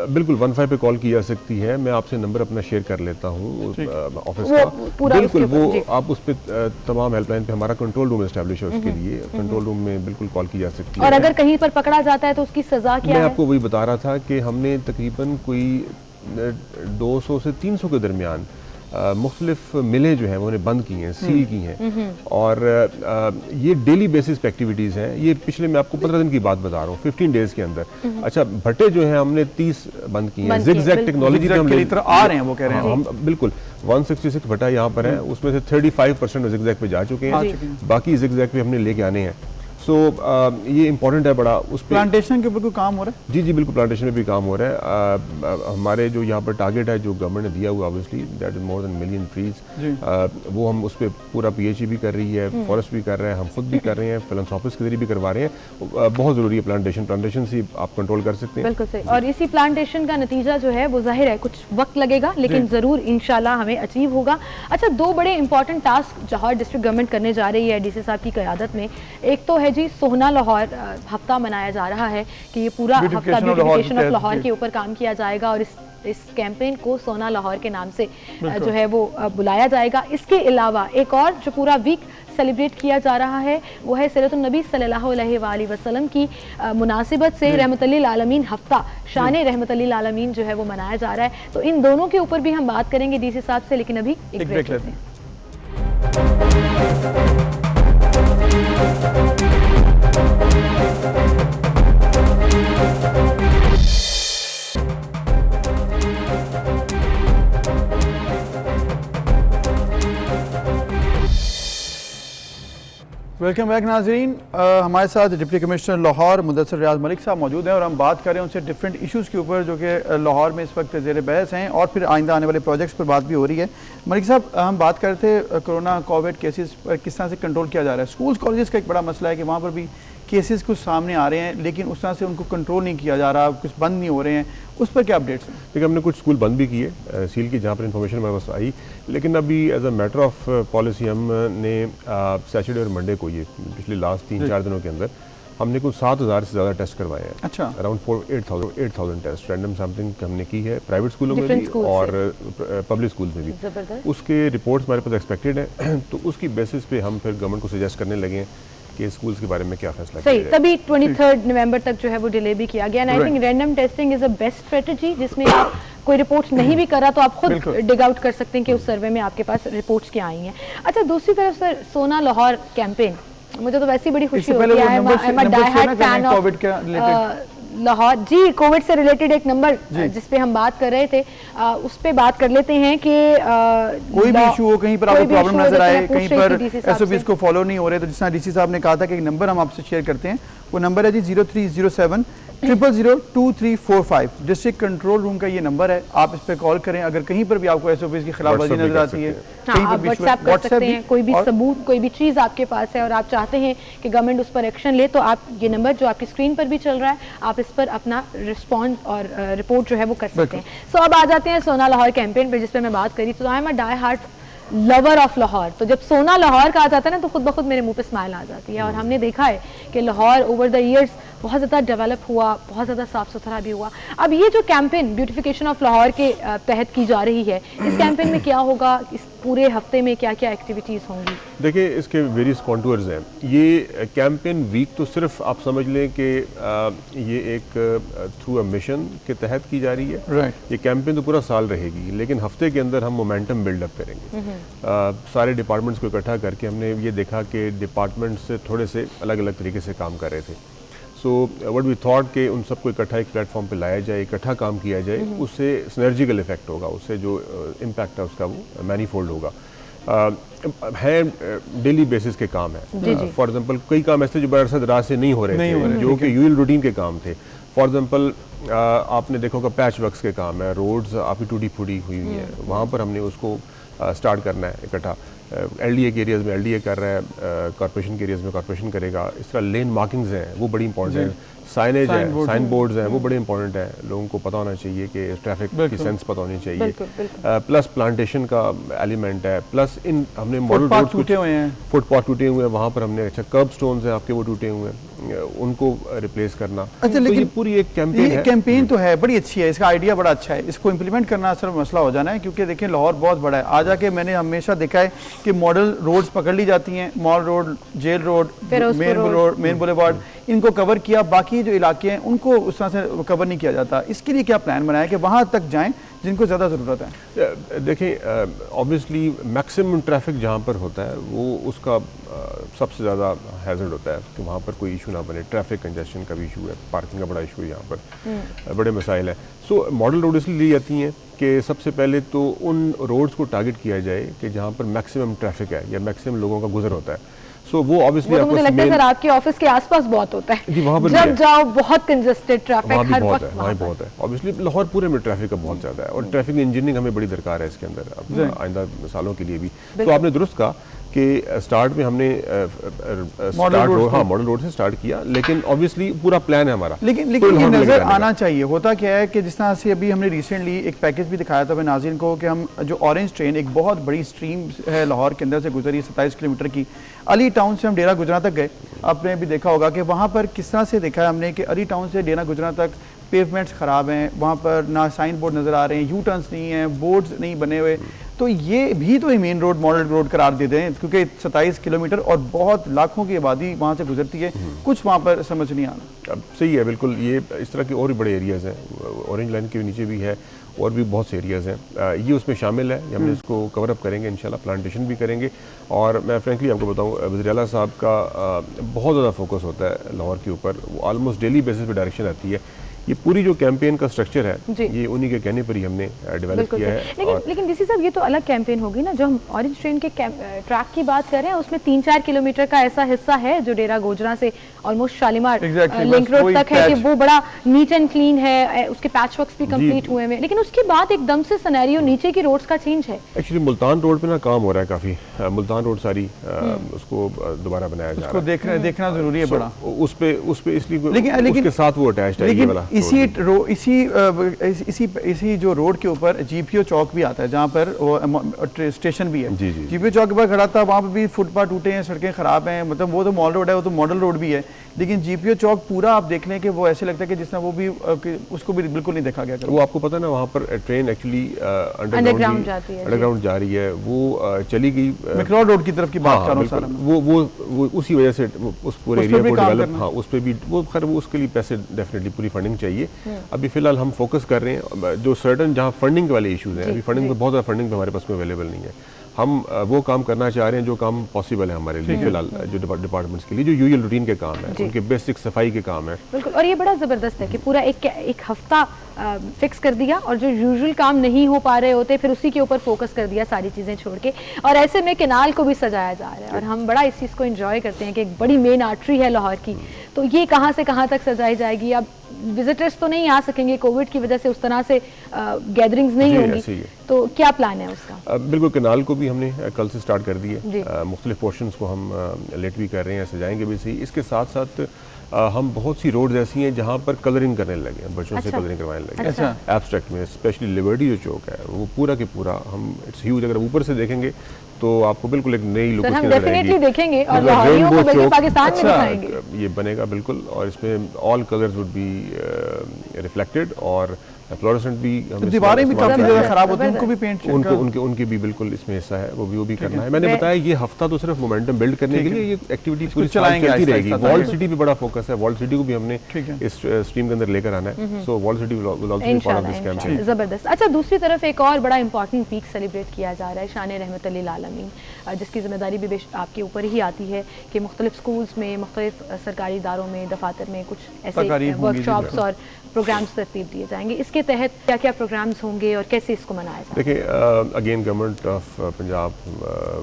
बिल्कुल 15 पे कॉल की जा सकती है। मैं आपसे नंबर अपना शेयर कर लेता हूँ ऑफिस का, बिल्कुल वो आप उस पर तमाम हेल्पलाइन पे हमारा कंट्रोल रूम इस्टेब्लिश है, उसके लिए कंट्रोल रूम में बिल्कुल कॉल की जा सकती है। और अगर कहीं पर पकड़ा जाता है तो उसकी सज़ा क्या है? मैं आपको वही बता रहा था कि हमने तकरीबन कोई 200 से 300 के दरमियान मुख्तलिफ मिलें जो हैं वो उन्हें बंद की हैं, सील की हैं, और ये डेली बेसिस पे एक्टिविटीज़ हैं। ये पिछले मैं आपको 15 दिन की बात बता रहा हूँ, 15 डेज़ के अंदर। अच्छा, भट्टे जो हैं हमने 30 बंद किए हैं, जिगजैग टेक्नोलॉजी पे हम आ रहे हैं, वो कह रहे हैं हम बिल्कुल 166 भट्टा यहाँ पर है, उसमें से 35% जिगजैग पे जा चुके हैं, बाकी जिगजैग पे हमने लेके आने हैं। सो ये इम्पोर्टेंट है बड़ा। उस प्लांटेशन के ऊपर कोई काम हो रहा है? जी जी बिल्कुल, प्लांटेशन में भी काम हो रहा है। हमारे जो यहाँ पर टारगेट है जो गवर्नमेंट ने दिया हुआ, obviously that is more than million trees, वो हम उस पर पूरा PhD भी कर रही है, फॉरेस्ट भी कर रहे हैं, हम खुद भी कर रहे हैं, फिलैंथ्रोपिस्ट के जरिए भी करवा रहे हैं। बहुत ज़रूरी है प्लांटेशन से आप कंट्रोल कर सकते हैं। बिल्कुल सही। और इसी प्लांटेशन का नतीजा जो है वो जाहिर है कुछ वक्त लगेगा, लेकिन ज़रूर इंशाल्लाह हमें अचीव होगा। अच्छा, 2 बड़े इंपॉर्टेंट टास्क जौहर डिस्ट्रिक्ट गवर्नमेंट करने जा रही है DC साहब की क़यादत में। एक तो है है जी, सोना लाहौर हफ्ता मनाया जा रहा है कि ये पूरा हफ्ता ब्यूटिफिकेशन ऑफ लाहौर के ऊपर काम किया जाएगा और इस कैंपेन को सोना लाहौर के नाम से जो है वो बुलाया जाएगा। इसके अलावा एक और जो पूरा वीक सेलिब्रेट किया जा रहा है वो है सीरतुन नबी सल्लल्लाहु अलैहि वसल्लम की मुनासिबत से रहमतुल्लिल आलमीन हफ्ता, शान रहमतुल्लिल आलमीन जो है वो मनाया जा रहा है। तो इन दोनों के ऊपर भी हम बात करेंगे डीसी साहब से, लेकिन अभी एक ब्रेक लेते हैं। वेलकम बैक नाजरीन। हमारे साथ डिप्टी कमिश्नर लाहौर मुदस्सिर रियाज मलिक साहब मौजूद हैं और हम बात कर रहे हैं उनसे डिफरेंट इश्यूज़ के ऊपर जो कि लाहौर में इस वक्त ज़ेर बहस हैं और फिर आइंदा आने वाले प्रोजेक्ट्स पर बात भी हो रही है। मलिक साहब, हम बात कर रहे थे कोरोना कोविड केसेस पर किस तरह से कंट्रोल किया जा रहा है। स्कूल्स कॉलेजेस का एक बड़ा मसला है कि वहाँ पर भी केसेस कुछ सामने आ रहे हैं लेकिन उस तरह से उनको कंट्रोल नहीं किया जा रहा, कुछ बंद नहीं हो रहे हैं, उस पर क्या अपडेट्स हैं? देखिए, हमने कुछ स्कूल बंद भी किए, सील की, जहाँ पर इन्फॉर्मेशन हमारे पास आई, लेकिन अभी as a matter of policy हमने सैटरडे और मंडे को, ये पिछले लास्ट 3-4 दिनों के अंदर हमने कुछ 7,000 से ज़्यादा टेस्ट करवाए हैं। अच्छा। अराउंड 8,000 टेस्ट रैंडम सैम्पलिंग हमने की है प्राइवेट स्कूलों में भी और पब्लिक स्कूल्स में भी। उसके रिपोर्ट्स हमारे पास एक्सपेक्टेड है तो उसकी बेसिस पे हम फिर गवर्नमेंट को सजेस्ट करने लगे हैं कि स्कूल्स के बारे में क्या फैसला सही। तभी 23 नवंबर तक जो है वो डिले भी किया गया। I think random testing is a best strategy, जिसमें आप कोई रिपोर्ट नहीं भी करा तो आप खुद डिग आउट कर सकते हैं कि उस सर्वे में आपके पास रिपोर्ट्स क्या आई हैं। अच्छा, दूसरी तरफ सर, सोना लाहौर कैंपेन, मुझे तो वैसे ही बड़ी खुशी होती है लाहौर जी। कोविड से रिलेटेड एक नंबर जिस पे हम बात कर रहे थे उस पे बात कर लेते हैं कि कोई भी इशू हो, कहीं पर आपको प्रॉब्लम नजर आए, कहीं पर एसओपीज को फॉलो नहीं हो रहे, तो जिस तरह डीसी साहब ने कहा था कि एक नंबर हम आपसे शेयर करते हैं, वो नंबर है जी 0307 0002345। डिस्ट्रिक्ट कंट्रोल रूम का ये नंबर है, आप इस पे कॉल करें अगर कहीं पर भी आपको एसओपीज की खिलाफवर्जी नजर आती है। आप व्हाट्सएप कर सकते हैं, कोई भी सबूत, कोई भी चीज़ आपके पास है और आप चाहते हैं कि गवर्नमेंट उस पर एक्शन ले, तो आप ये नंबर जो आपकी स्क्रीन पर भी चल रहा है, आप इस पर अपना रिस्पॉन्स और रिपोर्ट जो है वो कर सकते हैं। सो अब आ जाते हैं सोना लाहौर कैंपेन पर, जिस पर मैं बात करी। तो I am a die heart lover of Lahore. तो जब सोना लाहौर कहा जाता है ना तो खुद ब खुद मेरे मुंह पे स्माइल आ जाती है। और हमने देखा है कि लाहौर ओवर द ईयर्स बहुत ज़्यादा डेवलप हुआ, बहुत ज़्यादा साफ़ सुथरा भी हुआ। अब ये जो कैंपेन ब्यूटिफिकेशन ऑफ लाहौर के तहत की जा रही है, इस कैंपेन में क्या होगा, इस पूरे हफ्ते में क्या क्या एक्टिविटीज़ होंगी? देखिए, इसके वेरियस कॉन्टूर्स हैं। ये कैंपेन वीक तो सिर्फ आप समझ लें कि ये एक थ्रू अ मिशन के तहत की जा रही है। ये कैंपेन तो पूरा साल रहेगी, लेकिन हफ्ते के अंदर हम मोमेंटम बिल्डअप करेंगे। सारे डिपार्टमेंट्स को इकट्ठा करके हमने ये देखा कि डिपार्टमेंट्स थोड़े से अलग अलग तरीके से काम कर रहे थे। सो व्हाट वी थॉट कि उन सबको इकट्ठा एक प्लेटफॉर्म पे लाया जाए, इकट्ठा काम किया जाए, उससे सिनर्जिकल इफेक्ट होगा, उससे जो इम्पैक्ट है उसका वो मैनीफोल्ड होगा। है डेली बेसिस के काम है। फॉर एग्जांपल कई काम ऐसे जो बरसत रात से नहीं हो रहे थे, जो कि यूजुअल रूटीन के काम थे। फॉर एग्जांपल आपने देखा होगा पैच वर्क्स के काम है, रोड्स आपकी टूटी फूटी हुई है, वहाँ पर हमने उसको स्टार्ट करना है इकट्ठा। एलडीए के एरियाज़ में एलडीए कर रहा है, कॉर्पोरेशन के एरियाज़ में कॉर्पोरेशन करेगा। इस तरह लेन मार्किंग्स हैं, वो बड़ी इंपॉर्टेंट है। साइनेज है, साइन बोर्ड्स हैं, वो बड़े इंपॉर्टेंट है। लोगों को पता होना चाहिए कि ट्रैफिक की सेंस पता होनी चाहिए। प्लस प्लांटेशन का एलिमेंट है। प्लस इन हमने मॉडल रोड्स टूटे हुए हैं, फुटपाथ टूटे हुए हैं, वहाँ पर हमने अच्छा कर्ब स्टोन्स हैं आपके, वो टूटे हुए हैं, उनको रिप्लेस करना। अच्छा, लेकिन पूरी एक कैंपेन है। कैंपेन तो है, बड़ी अच्छी है, इसका आइडिया बड़ा अच्छा है। इसको इम्प्लीमेंट करना सिर्फ मसला हो जाना है, क्योंकि देखिए लाहौर बहुत बड़ा है। आ जाके मैंने हमेशा देखा है कि मॉडल रोड्स पकड़ ली जाती हैं, mall road, jail road, main boulevard, इनको कवर किया, बाकी जो इलाके हैं उनको उस तरह से कवर नहीं किया जाता। इसके लिए क्या प्लान बनाया कि वहाँ तक जाएं जिनको ज़्यादा ज़रूरत है? देखिए, ऑब्वियसली मैक्सिमम ट्रैफिक जहाँ पर होता है वो उसका सबसे ज़्यादा हैज़र्ड होता है कि वहाँ पर कोई इशू ना बने। ट्रैफिक कंजेशन का भी इशू है, पार्किंग का बड़ा इशू है, यहाँ पर बड़े मसाइल हैं। सो मॉडल रोड इसलिए ली जाती हैं कि सबसे पहले तो उन रोड्स को टारगेट किया जाए कि जहाँ पर मैक्सिमम ट्रैफिक है या मैक्सिमम लोगों का गुजर होता है। सो वो ऑब्वियसली तो मुझे लगता है सर आपके ऑफिस के आसपास बहुत होता है जी, वहाँ पर जब जाओ बहुत कंजेस्टेड ट्रैफिक हर वक्त वहाँ बहुत है। ऑब्वियसली लाहौर पूरे में ट्रैफिक का बहुत ज़्यादा है और ट्रैफिक इंजीनियरिंग हमें बड़ी दरकार है इसके अंदर आइंदा सालों के लिए भी। तो आपने दुरुस्त कहा कि स्टार्ट में हमने मॉडल रोड से स्टार्ट किया, लेकिन ऑब्वियसली पूरा प्लान है हमारा। लेकिन ये नजर आना चाहिए, होता क्या है कि जिस तरह से अभी हमने रिसेंटली एक पैकेज भी दिखाया था नाज़रीन को कि हम जो ऑरेंज ट्रेन एक बहुत बड़ी स्ट्रीम है लाहौर के अंदर से गुजरी 27 किलोमीटर की, अली टाउन से हम डेरा गुजरा तक गए। आपने भी देखा होगा कि वहाँ पर किस तरह से देखा है हमने कि अली टाउन से डेरा गुजरा तक पेवमेंट्स ख़राब हैं, वहाँ पर ना साइन बोर्ड नज़र आ रहे हैं, यू टर्न्स नहीं हैं, बोर्ड्स नहीं बने हुए। तो ये भी तो मेन रोड मॉडल रोड करार देते हैं, क्योंकि 27 किलोमीटर और बहुत लाखों की आबादी वहाँ से गुजरती है, कुछ वहाँ पर समझ नहीं आना। अब सही है, बिल्कुल ये इस तरह के और भी बड़े एरियाज़ हैं, ऑरेंज लाइन के नीचे भी है और भी बहुत से एरियाज़ हैं, ये उसमें शामिल है। हम इसको कवर अप करेंगे इंशाल्लाह, प्लांटेशन भी करेंगे। और मैं फ्रेंकली आपको बताऊं, वज़ीर आला साहब का बहुत ज़्यादा फोकस होता है लाहौर के ऊपर, वो ऑलमोस्ट डेली बेसिस पे डायरेक्शन आती है। ये पूरी जो कैंपेन का स्ट्रक्चर है ये उन्हीं के कहने पर ही हमने डेवलप किया है। लेकिन डीसी साहब, ये तो अलग कैंपेन होगी ना, जो हम ऑरेंज ट्रेन के ट्रैक की बात कर रहे हैं, उसमें 3-4 किलोमीटर का ऐसा हिस्सा है जो डेरा गोजरा से ऑलमोस्ट शालीमार लिंक रोड तक है, कि वो बड़ा नीट एंड क्लीन है, उसके पैच वर्क्स भी कंप्लीट हुए हैं, लेकिन उसके बाद एकदम से सिनेरियो नीचे की रोड्स का चेंज है। एक्चुअली मुल्तान रोड पे ना काम हो रहा है काफ़ी, मुल्तान रोड सारी उसको दोबारा बनाया जा रहा है, देखना जरूरी है बड़ा उस पे इसलिए, लेकिन उसके साथ वो अटैच्ड है ये वाला। इसी जो रोड के ऊपर जीपीओ चौक भी आता है, जहाँ पर वो स्टेशन भी है। जीपीओ चौक के पास खड़ा था, वहाँ पर भी फुटपाथ टूटे हैं, सड़कें खराब हैं, मतलब वो तो मॉल रोड है, वो तो मॉडल रोड भी है, लेकिन जीपीओ चौक पूरा आप देख लें कि वो ऐसे लगता है कि जिसने वो भी उसको भी बिल्कुल नहीं देखा गया। वो आपको पता है ना, वहाँ पर ट्रेन एक्चुअली अंडरग्राउंड जा रही है, वो चली गई मैक्लोड रोड की तरफ की बात कर रहा हूँ, वो उसी वजह से उस पूरे एरिया को डेवलप, हाँ उस पर भी वो खैर वो उसके लिए पैसे डेफिनेटली पूरी फंडिंग चाहिए। अभी फिलहाल हम फोकस कर रहे हैं जो सर्टन जहाँ फंडिंग वाले इश्यूज हैं, अभी फंडिंग में बहुत ज़्यादा फंडिंग हमारे पास में अवेलेबल नहीं है, हम वो काम करना चाह रहे हैं जो काम पॉसिबल है हमारे लिए फिलहाल, जो डिपार्टमेंट्स के लिए जो यूजुअल रूटीन के काम है, उनके बेसिक सफाई के काम है। बिल्कुल, और ये बड़ा ज़बरदस्त है कि पूरा एक हफ्ता फिक्स कर दिया, और जो यूजुअल काम नहीं हो पा रहे होते फिर उसी के ऊपर फोकस कर दिया, सारी चीज़ें छोड़ के, और ऐसे में केनाल को भी सजाया जा रहा है, और हम बड़ा इस चीज़ को एंजॉय करते हैं कि एक बड़ी मेन आर्टरी है लाहौर की, तो ये कहाँ से कहाँ तक सजाई जाएगी। अब विजिटर्स तो नहीं आ सकेंगे, कोविड की वजह से उस तरह से गैदरिंग्स नहीं होंगी, तो क्या प्लान है उसका? बिल्कुल, केनाल को भी हमने कल से स्टार्ट कर दी है, मुख्तलिफ पोर्शंस को हम लेट भी कर रहे हैं, सजाएंगे भी सही। इसके साथ साथ हम बहुत सी रोड्स ऐसी हैं जहाँ पर कलरिंग करने लगे हैं, बच्चों से कलरिंग करवाने लगे हैं एब्स्ट्रैक्ट में, स्पेशली लिबर्टी जो चौक है वो पूरा के पूरा हम इट्स ह्यूज, अगर ऊपर से देखेंगे तो आपको बिल्कुल एक नई लुक उसके अंदर आएगी, देखेंगे और लाहौरियों को बल्कि पाकिस्तान में दिखाएंगे। ये बनेगा बिल्कुल, और इसमें all colours would be reflected, और फ्लोरेसेंट भी दीवारें भी काफी ज्यादा खराब होती हैं, उनको भी पेंट उनके भी बिल्कुल इसमें हिस्सा है, वो भी करना है। मैंने बताया ये हफ्ता तो सिर्फ मोमेंटम बिल्ड करने के लिए, ये एक्टिविटी पूरी चलती रहेगी। वॉल्ड सिटी पे बड़ा फोकस है, वॉल्ड सिटी को भी हमने इस स्ट्रीम के अंदर लेकर आना है, so walled city will also be part of this campaign. जबरदस्त। अच्छा, दूसरी तरफ एक और बड़ा इंपॉर्टेंट वीक सेलिब्रेट किया जा रहा है, शान रहमत लिल आलमीन, जिसकी जिम्मेदारी भी आपके ऊपर ही आती है कि मुख्तलिफ स्कूल्स में, मुख्तलिफ सरकारी इदारों में, दफातर में कुछ ऐसे वर्कशॉप्स और प्रोग्राम्स तरतीब दिए जाएंगे। इसके तहत क्या क्या प्रोग्राम्स होंगे और कैसे इसको मनाया जाएगा? देखिए, अगेन गवर्नमेंट ऑफ पंजाब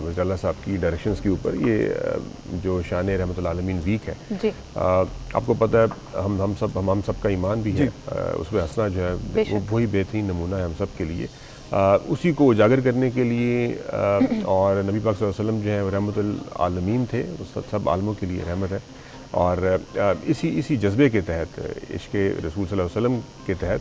वज़ीर आला साहब की डायरेक्शंस के ऊपर ये जो शान रहमत आलमीन वीक है, आपको पता है हम सब का ईमान भी है, उसमें हंसना जो है वो वही बेहतरीन नमूना है हम सब के लिए, उसी को उजागर करने के लिए, और नबी पाक सल्लल्लाहु अलैहि वसल्लम जो है रहमतुल आलमीन थे, सब आलमों के लिए रहमत है, और इसी जज्बे के तहत, इश्क़ रसूल सल्लल्लाहु अलैहि वसल्लम के तहत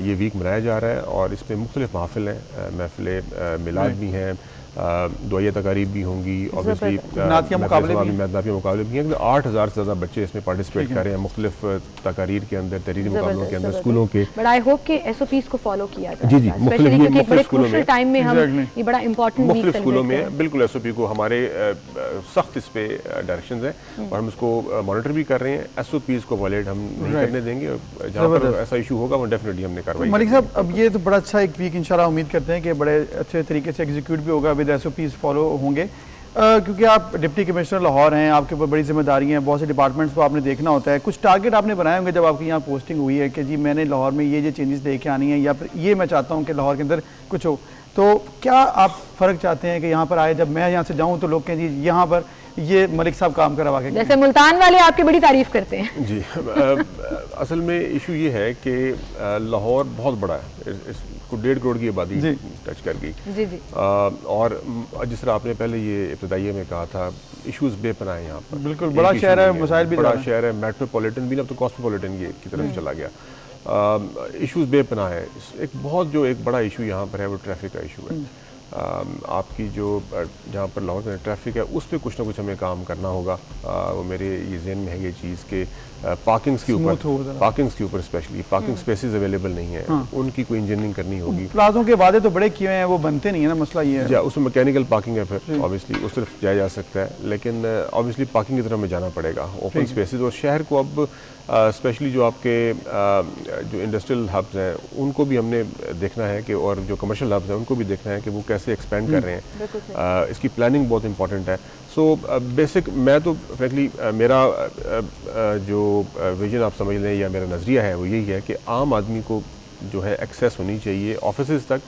ये वीक मनाया जा रहा है, और इसमें मुख्तलिफ महफ़िल हैं, महफ़िल मिलाद भी हैं, दुआया तकारीब भी होंगी, ऑब्वियसली नातिया मुकाबले भी हैं। 8000 से ज़्यादा बच्चे इसमें पार्टिसिपेट कर रहे हैं, मुख्तलिफ तकारीर के अंदर, तहरीरी मुकाबलों के अंदर, स्कूलों के। बट आई होप कि SOPs को फॉलो किया जाए। जी, मुख्तलिफ स्कूलों में टाइम में हम ये बड़ा इंपॉर्टेंट मुख्तलिफ स्कूलों में बिल्कुल SOP को हमारे सख्त इस पे डायरेक्शंस हैं, और हम इसको मॉनिटर भी कर रहे हैं। SOPs को वॉलेट हम नहीं करने देंगे, जहाँ पर ऐसा इशू होगा वो डेफिनेटली हमने कार्रवाई। मलिक साहब, अब ये तो बड़ा अच्छा एक वीक इंशाल्लाह उम्मीद करते हैं कि बड़े अच्छे तरीके से एग्जीक्यूट भी होगा, SOPs फॉलो होंगे, क्योंकि आप डिप्टी कमिश्नर लाहौर हैं, आपके ऊपर बड़ी जिम्मेदारी हैं, बहुत से डिपार्टमेंट्स को आपने देखना होता है, कुछ टारगेट आपने बनाए होंगे जब आपकी यहाँ पोस्टिंग हुई है कि जी मैंने लाहौर में ये चेंजेस लेके आनी है, या फिर ये मैं चाहता हूँ कि लाहौर के अंदर कुछ हो, तो क्या आप फ़र्क चाहते हैं कि यहाँ पर आए, जब मैं यहाँ से जाऊँ तो लोग कहें जी यहाँ पर ये मलिक साहब काम करवा के, जैसे मुल्तान वाले आपकी बड़ी तारीफ करते हैं? जी, असल में इशू ये है कि लाहौर बहुत बड़ा है, को 1.5 करोड़ की आबादी टच कर गई। जी जी। और जिस तरह आपने पहले ये इब्तदाइये में कहा था, इशूज़ बेपनाह हैं यहाँ पर। बिल्कुल, बड़ा शहर है, मसाइल भी बड़ा शहर है, मेट्रोपॉलिटन भी, अब तो कॉस्मोपॉलिटन की तरफ चला गया। इशूज़ बेपनाह है। एक बड़ा इशू यहाँ पर है वो ट्रैफिक का इशू है। आपकी जो जहाँ पर लाहौर में ट्रैफिक है उस पर कुछ ना कुछ हमें काम करना होगा। वो मेरे ये ज़हन में है ये चीज़ के पार्किंग्स के ऊपर स्पेशली पार्किंग स्पेसेस अवेलेबल नहीं है, उनकी कोई इंजीनियरिंग करनी होगी। प्लाजों के वादे तो बड़े किए हैं, वो बनते नहीं है ना, मसला ये है। उसमें मैकेनिकल पार्किंग है, फिर ऑब्वियसली उस तरफ जाया जा सकता है, लेकिन ऑब्वियसली पार्किंग की तरफ में जाना पड़ेगा। ओपन स्पेसेस और शहर को अब स्पेशली जो आपके जो इंडस्ट्रियल हब्स हैं उनको भी हमने देखना है कि, और जो कमर्शियल हब्स हैं उनको भी देखना है कि वो कैसे एक्सपेंड कर रहे हैं। इसकी प्लानिंग बहुत इंपॉर्टेंट है। सो बेसिक मैं तो फ्रैंकली मेरा जो विजन आप समझ लें या मेरा नज़रिया है वो यही है कि आम आदमी को जो है एक्सेस होनी चाहिए ऑफिसेज तक,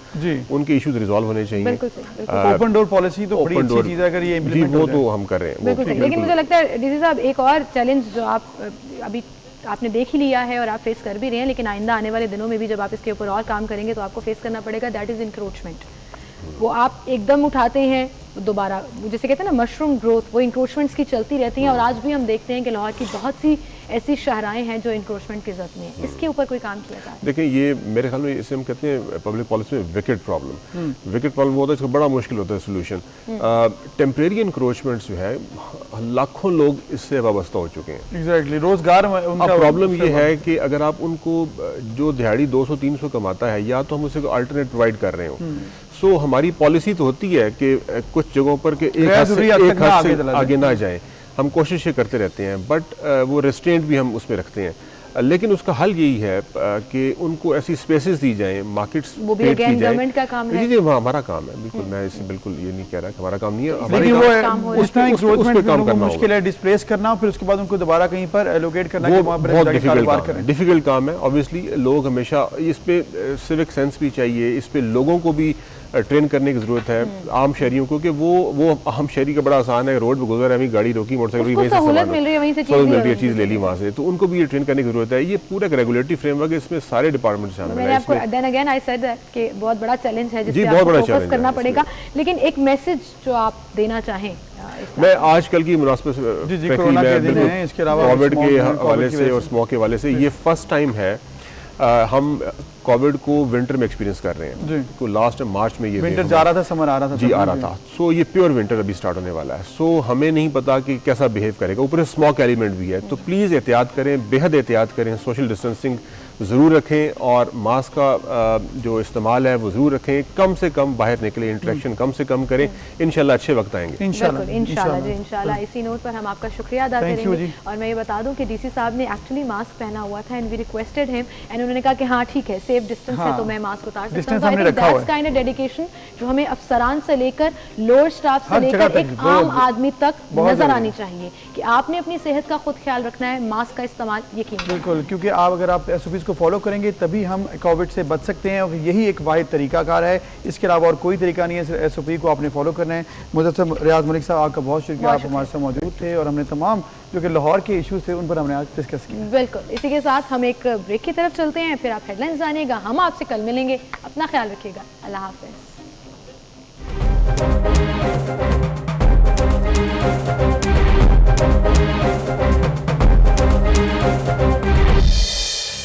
उनके इश्यूज रिजॉल्व होने चाहिए। ओपन डोर पॉलिसी तो बड़ी अच्छी चीज़ है, अगर ये इम्प्लीमेंट हो तो हम कर रहे हैं। लेकिन मुझे लगता है डीसी साहब एक और चैलेंज जो आप अभी आपने देख ही लिया है और आप फेस कर भी रहे हैं, लेकिन आइंदा आने वाले दिनों में भी जब आप इसके ऊपर और काम करेंगे तो आपको फेस करना पड़ेगा, दैट इज़ इंक्रोचमेंट। वो आप एकदम उठाते हैं दोबारा, जैसे कहते हैं ना मशरूम ग्रोथ, वो इंक्रोचमेंट्स की चलती रहती हैं। और आज भी हम देखते हैं कि लाहौर की बहुत सी ऐसी शहराएं हैं जो इंक्रोचमेंट की जद में है। इसके ऊपर कोई काम किया जाए? देखिए, ये मेरे ख्याल में इसे हम कहते हैं पब्लिक पॉलिसी में विकेट प्रॉब्लम। विकेट प्रॉब्लम होता है, इसको बड़ा मुश्किल होता है सोल्यूशन। टेम्परेरी इंक्रोचमेंट्स जो है लाखों लोग इससे वाबस्ता हो चुके हैं। एग्जैक्टली, रोजगार में उनका प्रॉब्लम ये है कि अगर आप उनको जो दिहाड़ी 200-300 कमाता है, या तो हम उसे अल्टरनेट प्रोवाइड कर रहे हो। सो हमारी पॉलिसी तो होती है कि कुछ जगहों पर के एक हाथ से आगे ना जाए, हम कोशिशें करते रहते हैं, बट वो रेस्ट्रेंट भी हम उसमें रखते हैं। लेकिन उसका हल यही है कि उनको ऐसी स्पेसेस दी जाएं, मार्केट्स क्रिएट की जाएं। का काम है। जी, हमारा काम है, बिल्कुल। मैं इसे बिल्कुल ये नहीं कह रहा कि हमारा काम नहीं है, मुश्किल है डिस्प्लेस करना, फिर उसके बाद उनको दोबारा कहीं पर एलोकेट करना, बहुत डिफिकल्ट काम है। ऑब्वियसली लोग हमेशा इस पे सिविक सेंस भी चाहिए, इस पे लोगों को भी ट्रेन करने की जरूरत है, आम शहरियों को, कि वो आम शहरी का बड़ा आसान है, रोड पे गुजर है, गाड़ी रोकी, मोटरसाइकिल सहूलत मिल रही है, चीज़ ले ली वहाँ से, तो उनको भी ये ट्रेन करने की जरूरत है। ये पूरा रेगुलेटरी फ्रेमवर्क है, इसमें सारे डिपार्टमेंट शामिल हैं। बहुत बड़ा चैलेंज है जिसपे आपको फोकस करना पड़ेगा। लेकिन एक मैसेज जो आप देना चाहें? मैं आजकल की मुनासिबत कोविड के हवाले से और स्मॉग के हवाले से, ये फर्स्ट टाइम है हम कोविड को विंटर में एक्सपीरियंस कर रहे हैं। तो लास्ट मार्च में ये विंटर जा रहा था, समर आ रहा था। जी, आ रहा था। सो ये प्योर विंटर अभी स्टार्ट होने वाला है। सो हमें नहीं पता कि कैसा बिहेव करेगा, ऊपर स्मॉग एलिमेंट भी है। तो प्लीज़ एहतियात करें, बेहद एहतियात करें, सोशल डिस्टेंसिंग ज़रूर रखें, और मास्क का जो इस्तेमाल है वो ज़रूर रखें, कम से कम बाहर निकले, इंटरेक्शन कम से कम करें। इंशाल्लाह अच्छे वक्त आएंगे। इंशाल्लाह। इसी नोट पर हम आपका शुक्रिया अदा करेंगे। और मैं ये बता दूं कि डीसी साहब ने एक्चुअली मास्क पहना हुआ था, and we requested him, and उन्होंने कहा कि हाँ ठीक है, सेफ डिस्टेंस है तो मैं मास्क उतार सकता हूं। I think that's kind of dedication जो हमें अफसरान से लेकर लोअर स्टाफ से लेकर एक आम आदमी तक नजर आनी चाहिए कि आपने अपनी सेहत का खुद ख्याल रखना है, मास्क का इस्तेमाल यकीन। बिल्कुल, क्योंकि अगर आप SOPs को फॉलो करेंगे तभी हम कोविड से बच सकते हैं, और यही एक वाहिद तरीकाकार है। इसके अलावा और कोई तरीका नहीं है, SOP को आपने फॉलो करना है। मुज़फ़्फ़र रियाज मलिक साहब, आपका बहुत शुक्रिया, आप हमारे साथ मौजूद थे, और हमने तमाम जो कि लाहौर के इश्यूज थे उन पर हमने आज डिस्कस किया। बिल्कुल, इसी के साथ हम एक ब्रेक की तरफ चलते हैं, फिर आप हेडलाइंस जानिएगा। हम आपसे कल मिलेंगे, अपना ख्याल रखिएगा, अल्लाह हाफ़िज़।